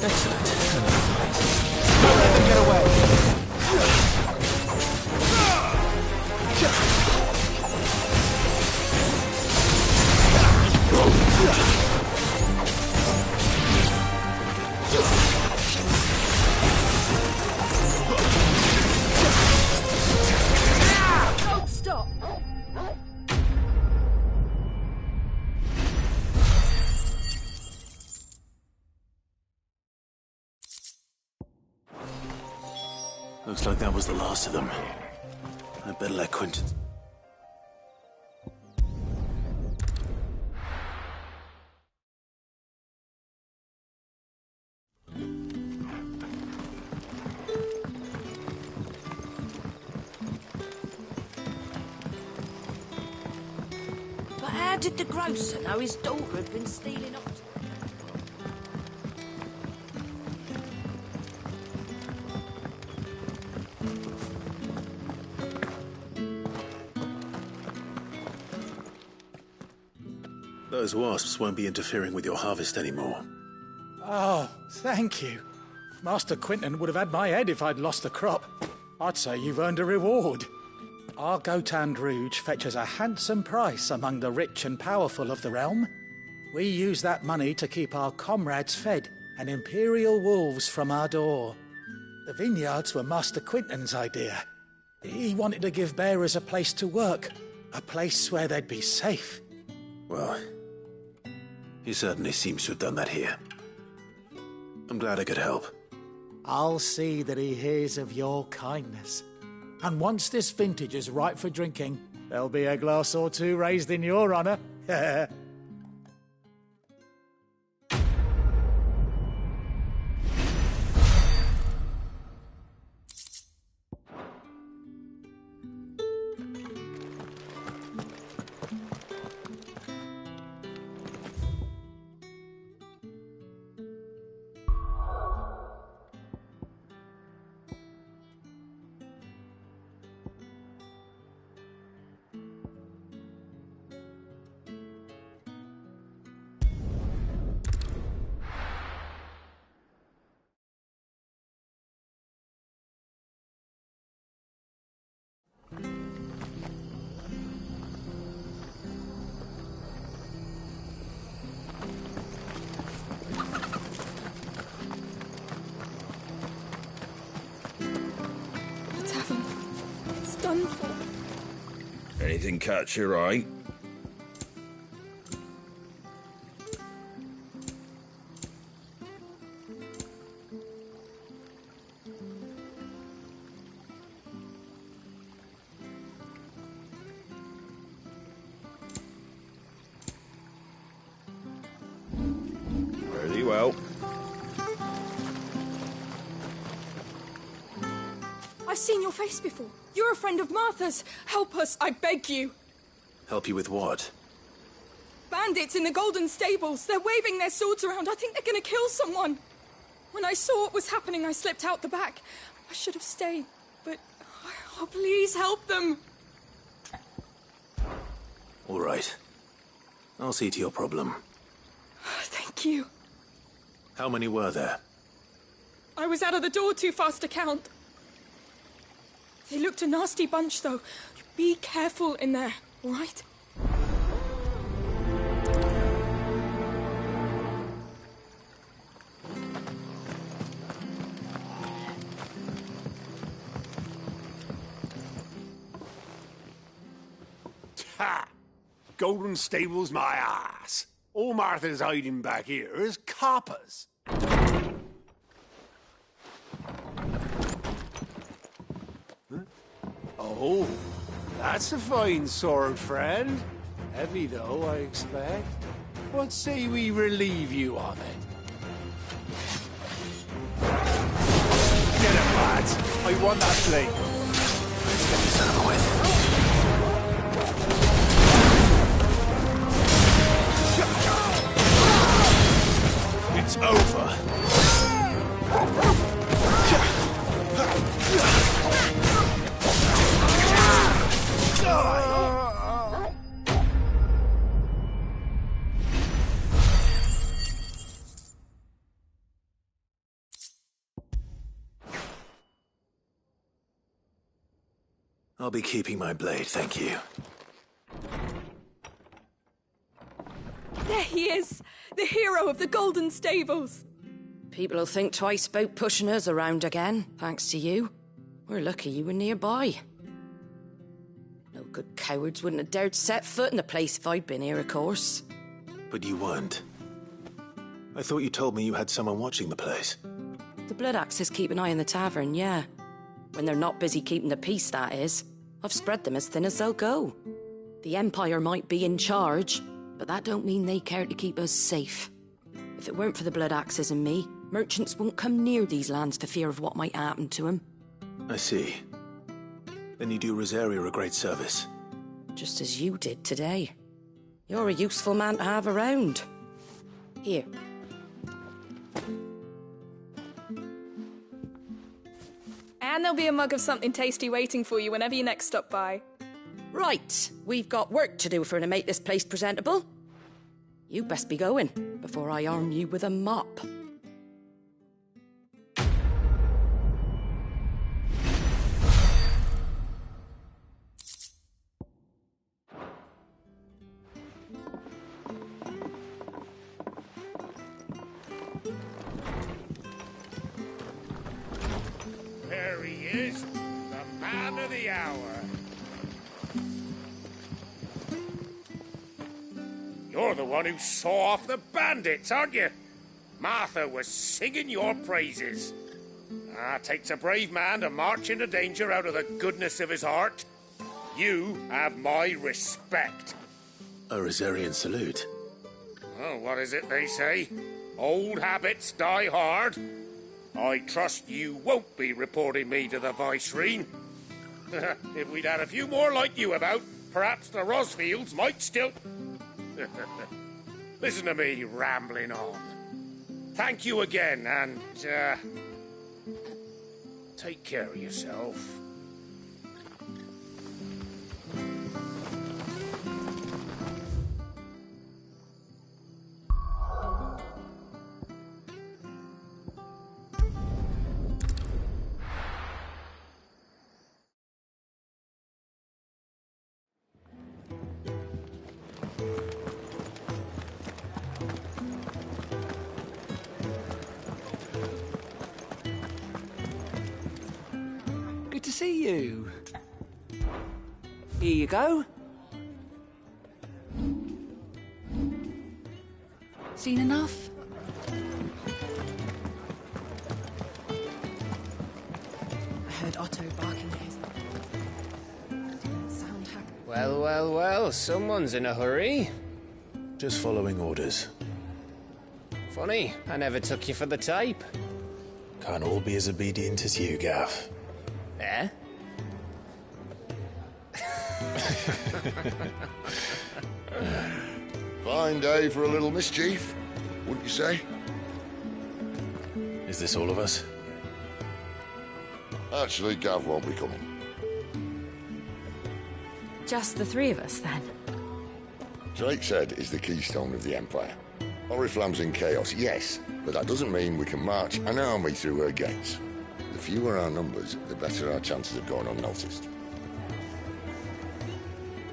Speaker 11: Excellent. Don't let them get away.
Speaker 19: Don't stop!
Speaker 7: Looks like that was the last of them. I'd better let Quinton...
Speaker 19: But how did the grocer know his daughter had been stealing up?
Speaker 7: Those wasps won't be interfering with your harvest anymore.
Speaker 11: Oh, thank you. Master Quinton would have had my head if I'd lost the crop. I'd say you've earned a reward. Our Gotan Rouge fetches a handsome price among the rich and powerful of the realm. We use that money to keep our comrades fed and imperial wolves from our door. The vineyards were Master Quinton's idea. He wanted to give bearers a place to work, a place where they'd be safe.
Speaker 7: Well, he certainly seems to have done that here. I'm glad I could help.
Speaker 11: I'll see that he hears of your kindness. And once this vintage is ripe for drinking, there'll be a glass or two raised in your honour.
Speaker 21: done for.
Speaker 12: Anything catch your eye? Very well.
Speaker 21: I've seen your face before. You're a friend of Martha's. Help us, I beg you.
Speaker 7: Help you with what?
Speaker 21: Bandits in the Golden Stables. They're waving their swords around. I think they're gonna kill someone. When I saw what was happening, I slipped out the back. I should have stayed, but... Oh, please help them.
Speaker 7: All right. I'll see to your problem.
Speaker 21: Thank you.
Speaker 7: How many were there?
Speaker 21: I was out of the door too fast to count. They looked a nasty bunch, though. Be careful in there, all right?
Speaker 17: Ha! Golden Stables my ass. All Martha's hiding back here is coppers. Oh, that's a fine sword, friend. Heavy, though, I expect. What say we relieve you of it? Get it, lads. I want that blade.
Speaker 7: Let's get this over with. It's over. I'll be keeping my blade, thank you.
Speaker 21: There he is, the hero of the Golden Stables.
Speaker 19: People'll think twice about pushing us around again, thanks to you. We're lucky you were nearby. No good cowards wouldn't have dared set foot in the place if I'd been here, of course.
Speaker 7: But you weren't. I thought you told me you had someone watching the place.
Speaker 19: The Blood Axes keep an eye on the tavern, yeah. When they're not busy keeping the peace, that is. I've spread them as thin as they'll go. The Empire might be in charge, but that don't mean they care to keep us safe. If it weren't for the Blood Axes and me, merchants won't come near these lands for fear of what might happen to them.
Speaker 7: I see. Then you do Rosaria a great service.
Speaker 19: Just as you did today. You're a useful man to have around. Here.
Speaker 21: And there'll be a mug of something tasty waiting for you whenever you next stop by.
Speaker 19: Right, we've got work to do to make this place presentable. You best be going, before I arm you with a mop.
Speaker 17: There he is, the man of the hour. You're the one who saw off the bandits, aren't you? Martha was singing your praises. Takes a brave man to march into danger out of the goodness of his heart. You have my respect.
Speaker 7: A Rosarian salute.
Speaker 17: Oh, what is it they say? Old habits die hard. I trust you won't be reporting me to the Viceroy. If we'd had a few more like you about, perhaps the Rosfields might still... Listen to me rambling on. Thank you again, and, take care of yourself.
Speaker 18: Good to see you. Here you go. Seen enough?
Speaker 2: I heard Otto barking at his... Didn't sound happy.
Speaker 6: Well, well, well, someone's in a hurry.
Speaker 7: Just following orders.
Speaker 6: Funny, I never took you for the type.
Speaker 7: Can't all be as obedient as you, Gav.
Speaker 6: Eh?
Speaker 5: Fine day for a little mischief, wouldn't you say?
Speaker 7: Is this all of us?
Speaker 5: Actually, Gav won't be coming.
Speaker 19: Just the three of us, then?
Speaker 5: Drakeshead is the keystone of the Empire. Oriflamme's in chaos, yes, but that doesn't mean we can march an army through her gates. The fewer our numbers, the better our chances of going unnoticed.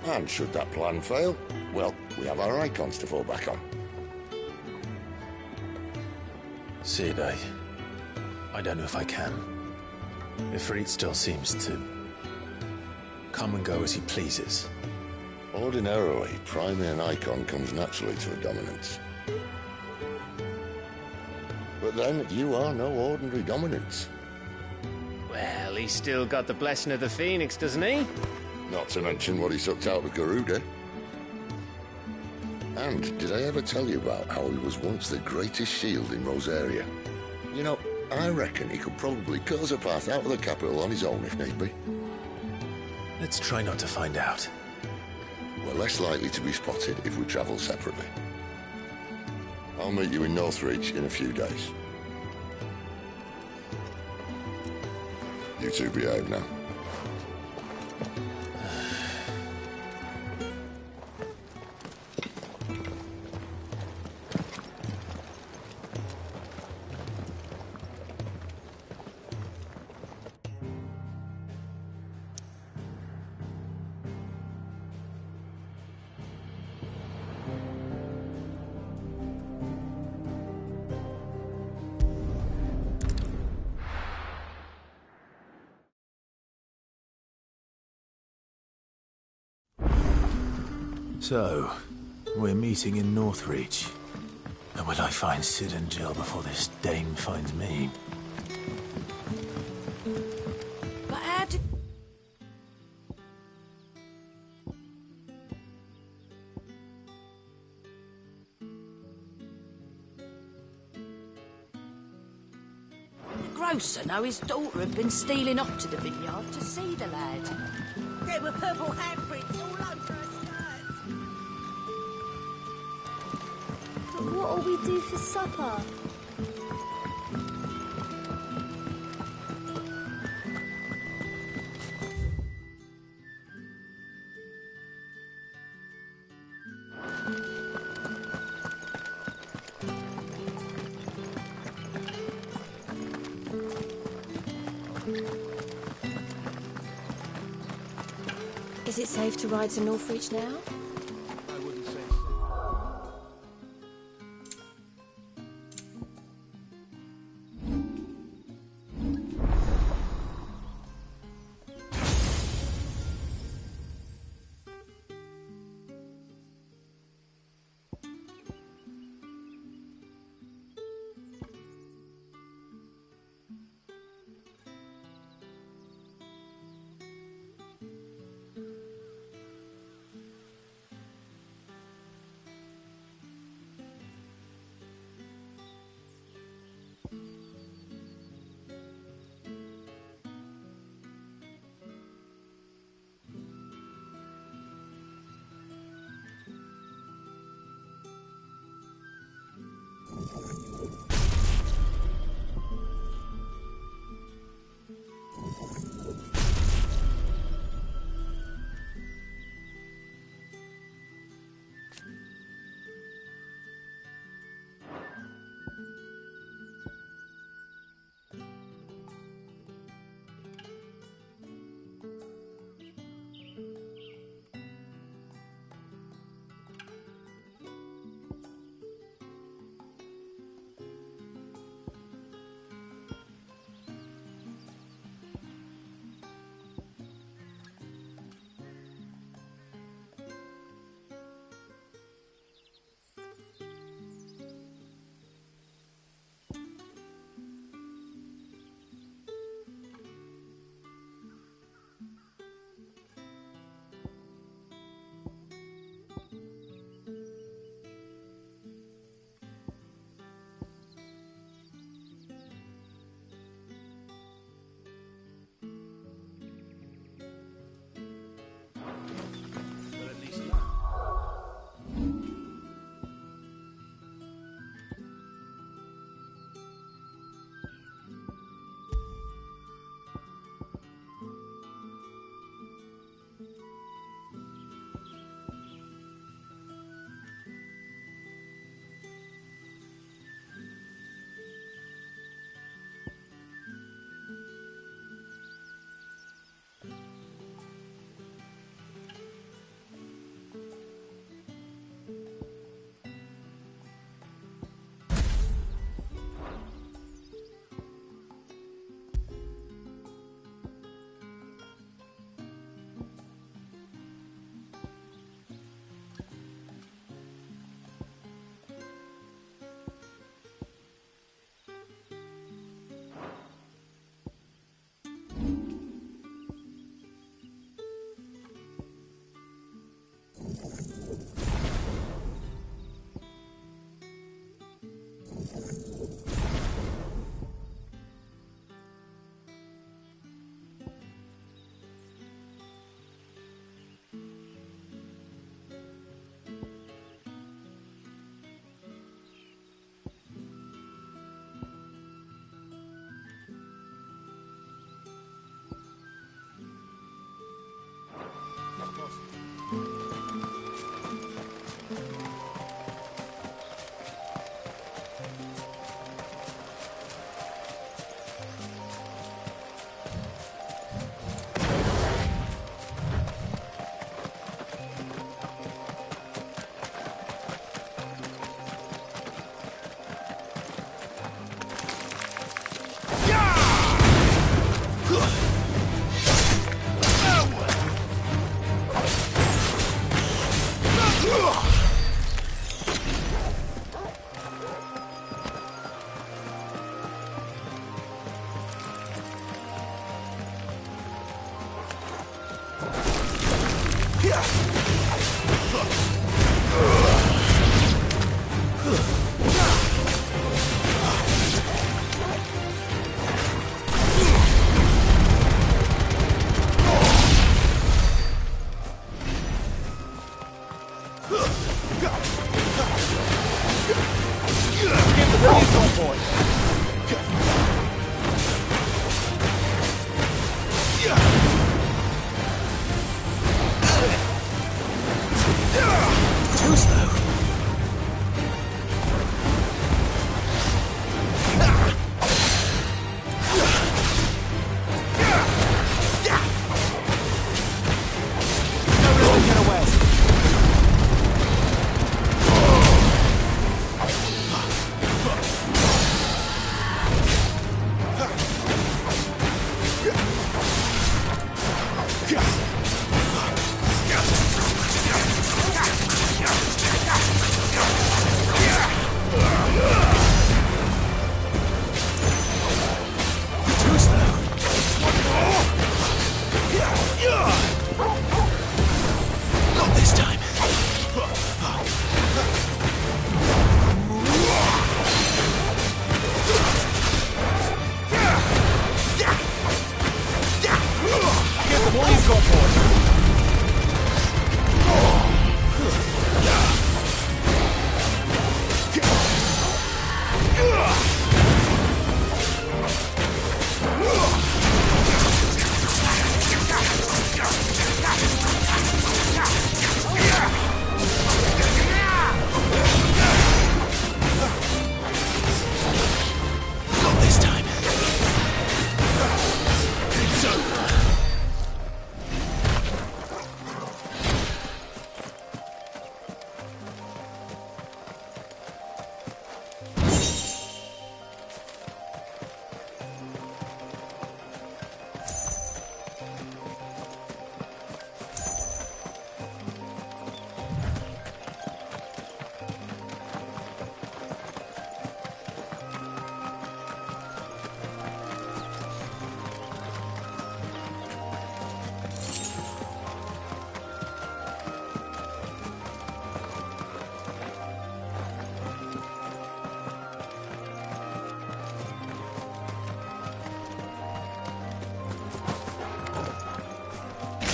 Speaker 5: And should that plan fail, well, we have our icons to fall back on.
Speaker 7: Sid, I don't know if I can. Ifrit still seems to come and go as he pleases.
Speaker 5: Ordinarily, priming an icon comes naturally to a dominance. But then, you are no ordinary dominance.
Speaker 6: Well, he's still got the blessing of the Phoenix, doesn't he?
Speaker 5: Not to mention what he sucked out of Garuda. And did I ever tell you about how he was once the greatest shield in Rosaria? You know, I reckon he could probably cut us a path out of the capital on his own if need be.
Speaker 7: Let's try not to find out.
Speaker 5: We're less likely to be spotted if we travel separately. I'll meet you in Northreach in a few days. You two behave now.
Speaker 1: So, we're meeting in Northreach. And will I find Sid and Jill before this dame finds me?
Speaker 19: But how did... The grocer know his daughter had been stealing off to the vineyard to see the lad.
Speaker 15: There were purple handprints all over her skirts.
Speaker 22: But what'll we do for supper? Is it safe to ride to Northreach now?
Speaker 17: I wouldn't say so.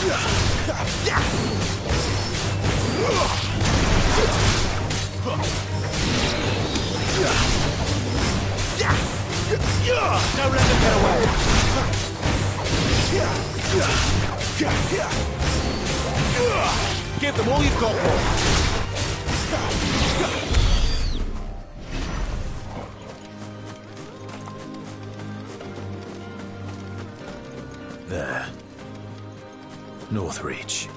Speaker 11: Don't let them get away. Give them all you've got, boy.
Speaker 1: There. Northreach.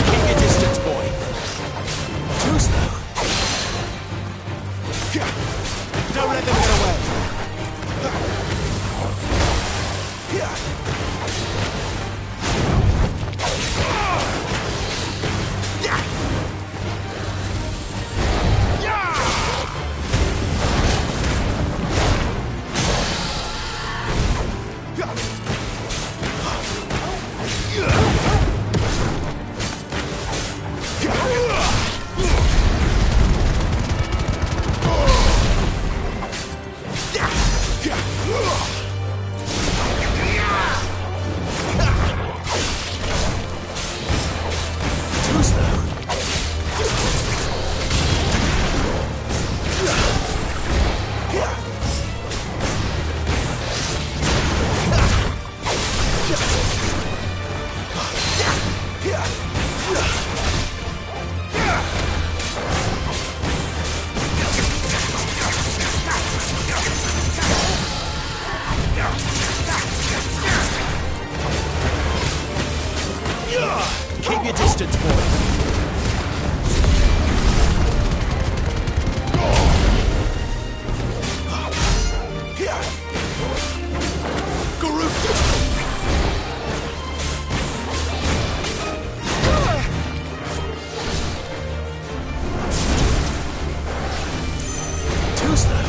Speaker 11: Keep your distance, boy. Too slow. Don't let them get away. Keep your distance, boy. Too slow.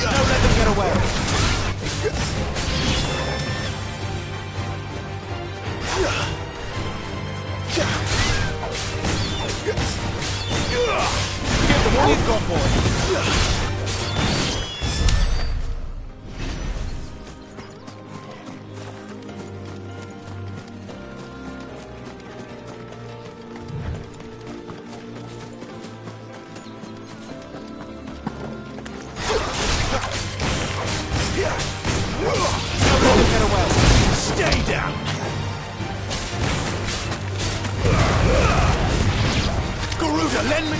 Speaker 11: Don't let them get away. Give them all you've got, boy. Stay down! Garuda, lend me...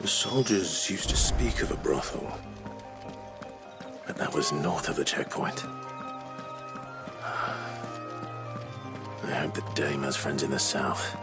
Speaker 7: The soldiers used to speak of a brothel, but that was north of the checkpoint. I hope that Dame has friends in the south.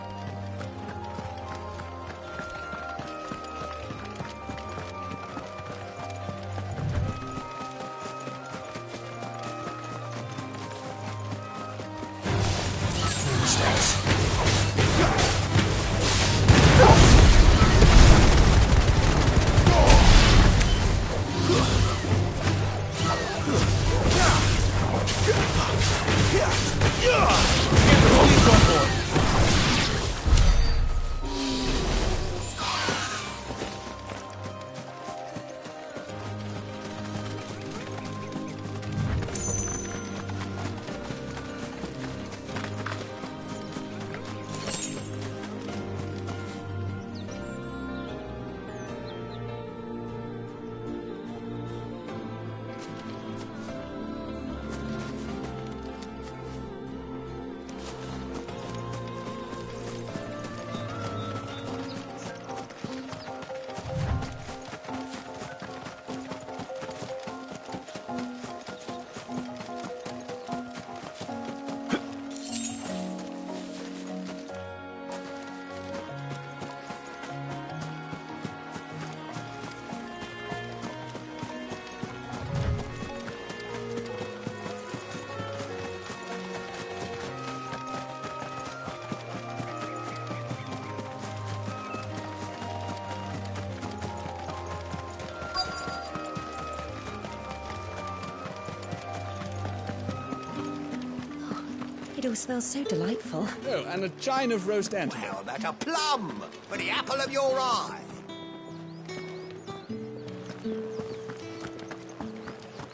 Speaker 20: It all smells so delightful.
Speaker 11: Oh, and a chine of roast antelope.
Speaker 8: How about a plum for the apple of your eye?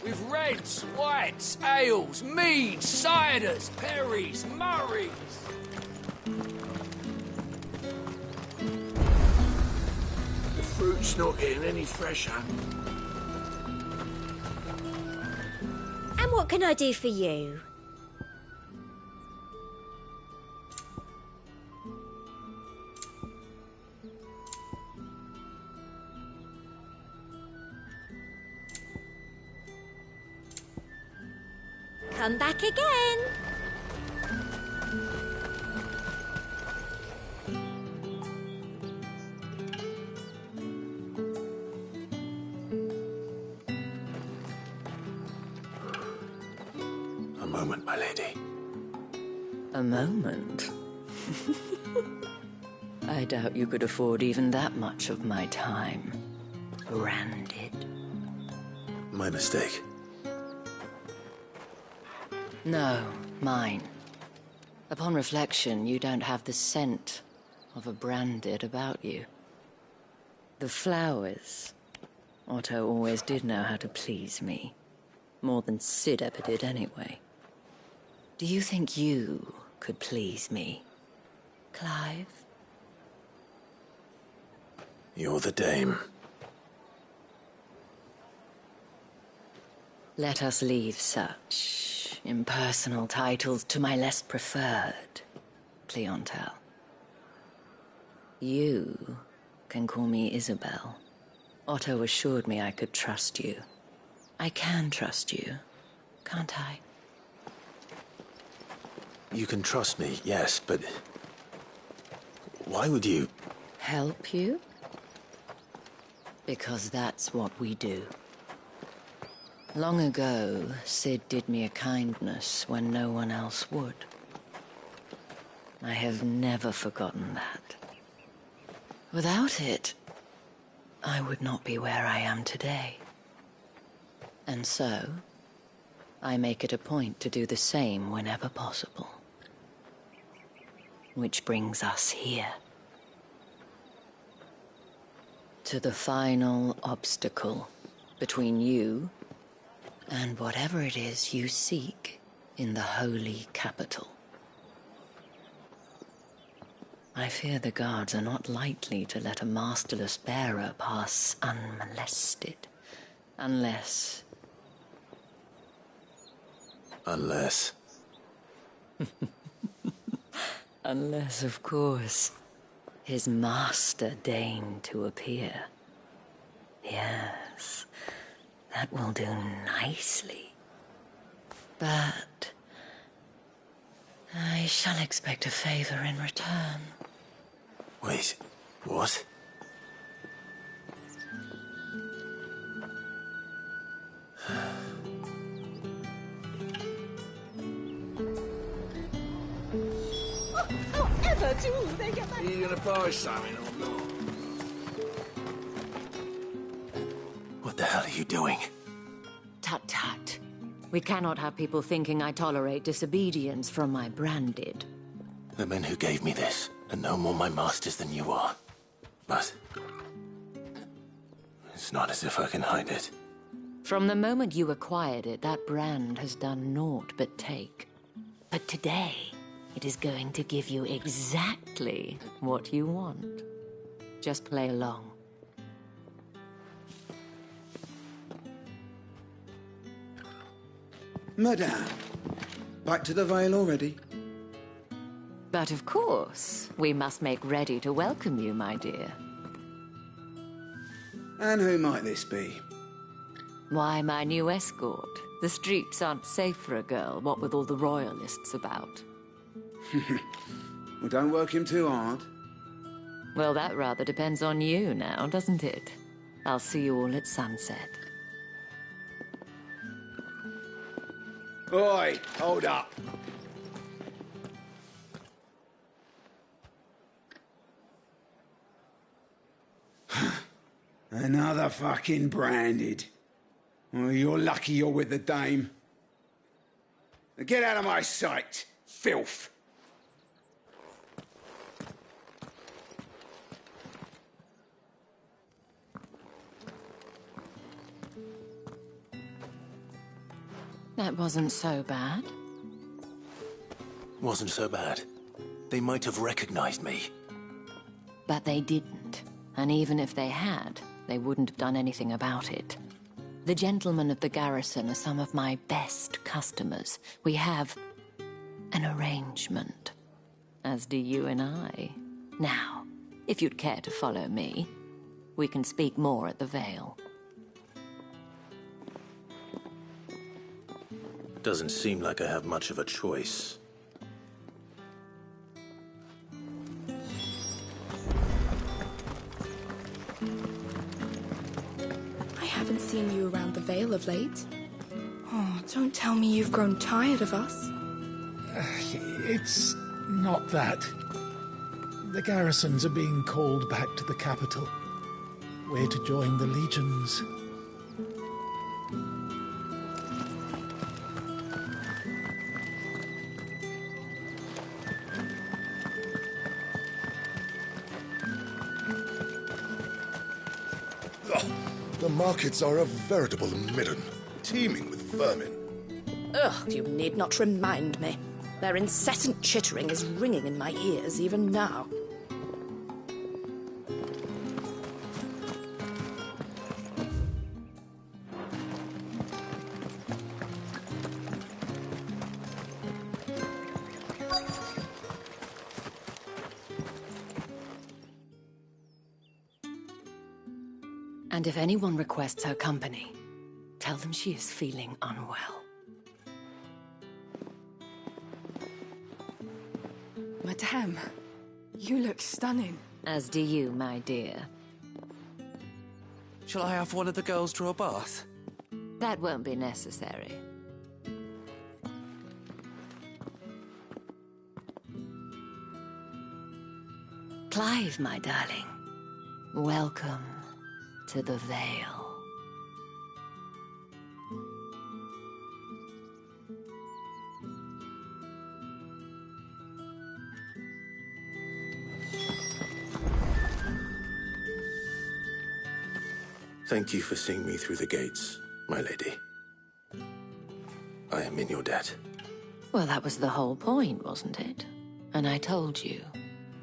Speaker 13: With reds, whites, ales, meads, ciders, perries, murrays.
Speaker 8: The fruit's not getting any fresher.
Speaker 22: And what can I do for you? Come back again.
Speaker 7: A moment, my lady.
Speaker 19: A moment? I doubt you could afford even that much of my time. Branded.
Speaker 7: My mistake.
Speaker 19: No, mine. Upon reflection, you don't have the scent of a branded about you. The flowers. Otto always did know how to please me. More than Sid ever did anyway. Do you think you could please me, Clive?
Speaker 7: You're the dame.
Speaker 19: Let us leave such impersonal titles to my less preferred clientele. You can call me Isabel. Otto assured me I could trust you. I can trust you, can't I?
Speaker 7: You can trust me, yes, but... why would you...
Speaker 19: Help you? Because that's what we do. Long ago, Sid did me a kindness when no one else would. I have never forgotten that. Without it, I would not be where I am today. And so, I make it a point to do the same whenever possible. Which brings us here. To the final obstacle between you and whatever it is you seek in the holy capital. I fear the guards are not likely to let a masterless bearer pass unmolested. Unless...
Speaker 7: Unless...
Speaker 19: Unless, of course, his master deigned to appear. Yes, that will do nicely. But I shall expect a favor in return.
Speaker 7: Wait, what?
Speaker 8: Oh, ever do they get that? Are you gonna buy something or not?
Speaker 7: What the hell are you doing?
Speaker 19: Tut tut. We cannot have people thinking I tolerate disobedience from my branded.
Speaker 7: The men who gave me this are no more my masters than you are. But... it's not as if I can hide it.
Speaker 19: From the moment you acquired it, that brand has done naught but take. But today, it is going to give you exactly what you want. Just play along.
Speaker 9: Madame, back to the Vale already?
Speaker 19: But of course, we must make ready to welcome you, my dear.
Speaker 9: And who might this be?
Speaker 19: Why, my new escort. The streets aren't safe for a girl, what with all the royalists about.
Speaker 9: Well, don't work him too hard.
Speaker 19: Well, that rather depends on you now, doesn't it? I'll see you all at sunset.
Speaker 9: Oi, hold up. Another fucking branded. Well, you're lucky you're with the dame. Now get out of my sight, filth.
Speaker 19: That wasn't so bad.
Speaker 7: Wasn't so bad. They might have recognized me.
Speaker 19: But they didn't. And even if they had, they wouldn't have done anything about it. The gentlemen of the garrison are some of my best customers. We have an arrangement, as do you and I. Now, if you'd care to follow me, we can speak more at the Vale.
Speaker 7: Doesn't seem like I have much of a choice.
Speaker 21: I haven't seen you around the Vale of late. Oh, don't tell me you've grown tired of us.
Speaker 4: It's not that. The garrisons are being called back to the capital. We're to join the legions.
Speaker 10: The markets are a veritable midden, teeming with vermin.
Speaker 19: Ugh, you need not remind me. Their incessant chittering is ringing in my ears even now. And if anyone requests her company, tell them she is feeling unwell.
Speaker 21: Madame, you look stunning.
Speaker 23: As do you, my dear.
Speaker 24: Shall I have one of the girls draw a bath?
Speaker 23: That won't be necessary. Clive, my darling. Welcome to the Vale.
Speaker 7: Thank you for seeing me through the gates, my lady. I am in your debt.
Speaker 23: Well, that was the whole point, wasn't it? And I told you,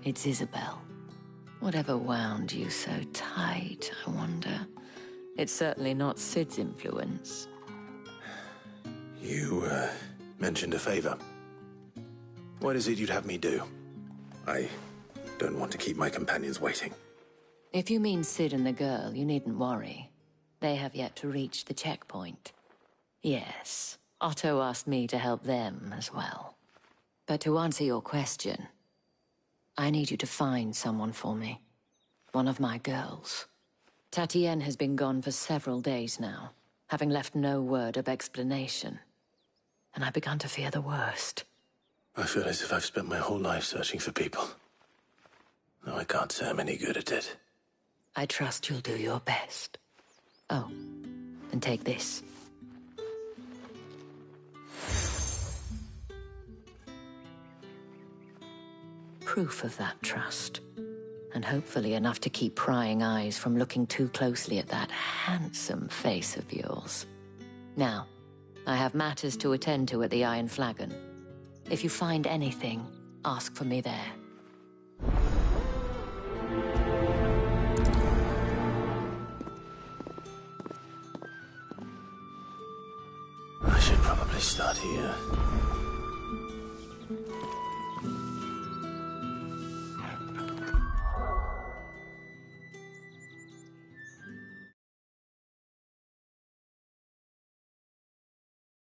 Speaker 23: it's Isabel. Whatever wound you so tight, I wonder. It's certainly not Sid's influence.
Speaker 7: You, mentioned a favor. What is it you'd have me do? I don't want to keep my companions waiting.
Speaker 23: If you mean Sid and the girl, you needn't worry. They have yet to reach the checkpoint. Yes, Otto asked me to help them as well. But to answer your question, I need you to find someone for me. One of my girls. Tatienne has been gone for several days now, having left no word of explanation. And I've begun to fear the worst.
Speaker 7: I feel as if I've spent my whole life searching for people. Though I can't say I'm any good at it.
Speaker 23: I trust you'll do your best. Oh, and take this. Proof of that trust. And hopefully enough to keep prying eyes from looking too closely at that handsome face of yours. Now, I have matters to attend to at the Iron Flagon. If you find anything, ask for me there.
Speaker 7: I should probably start here.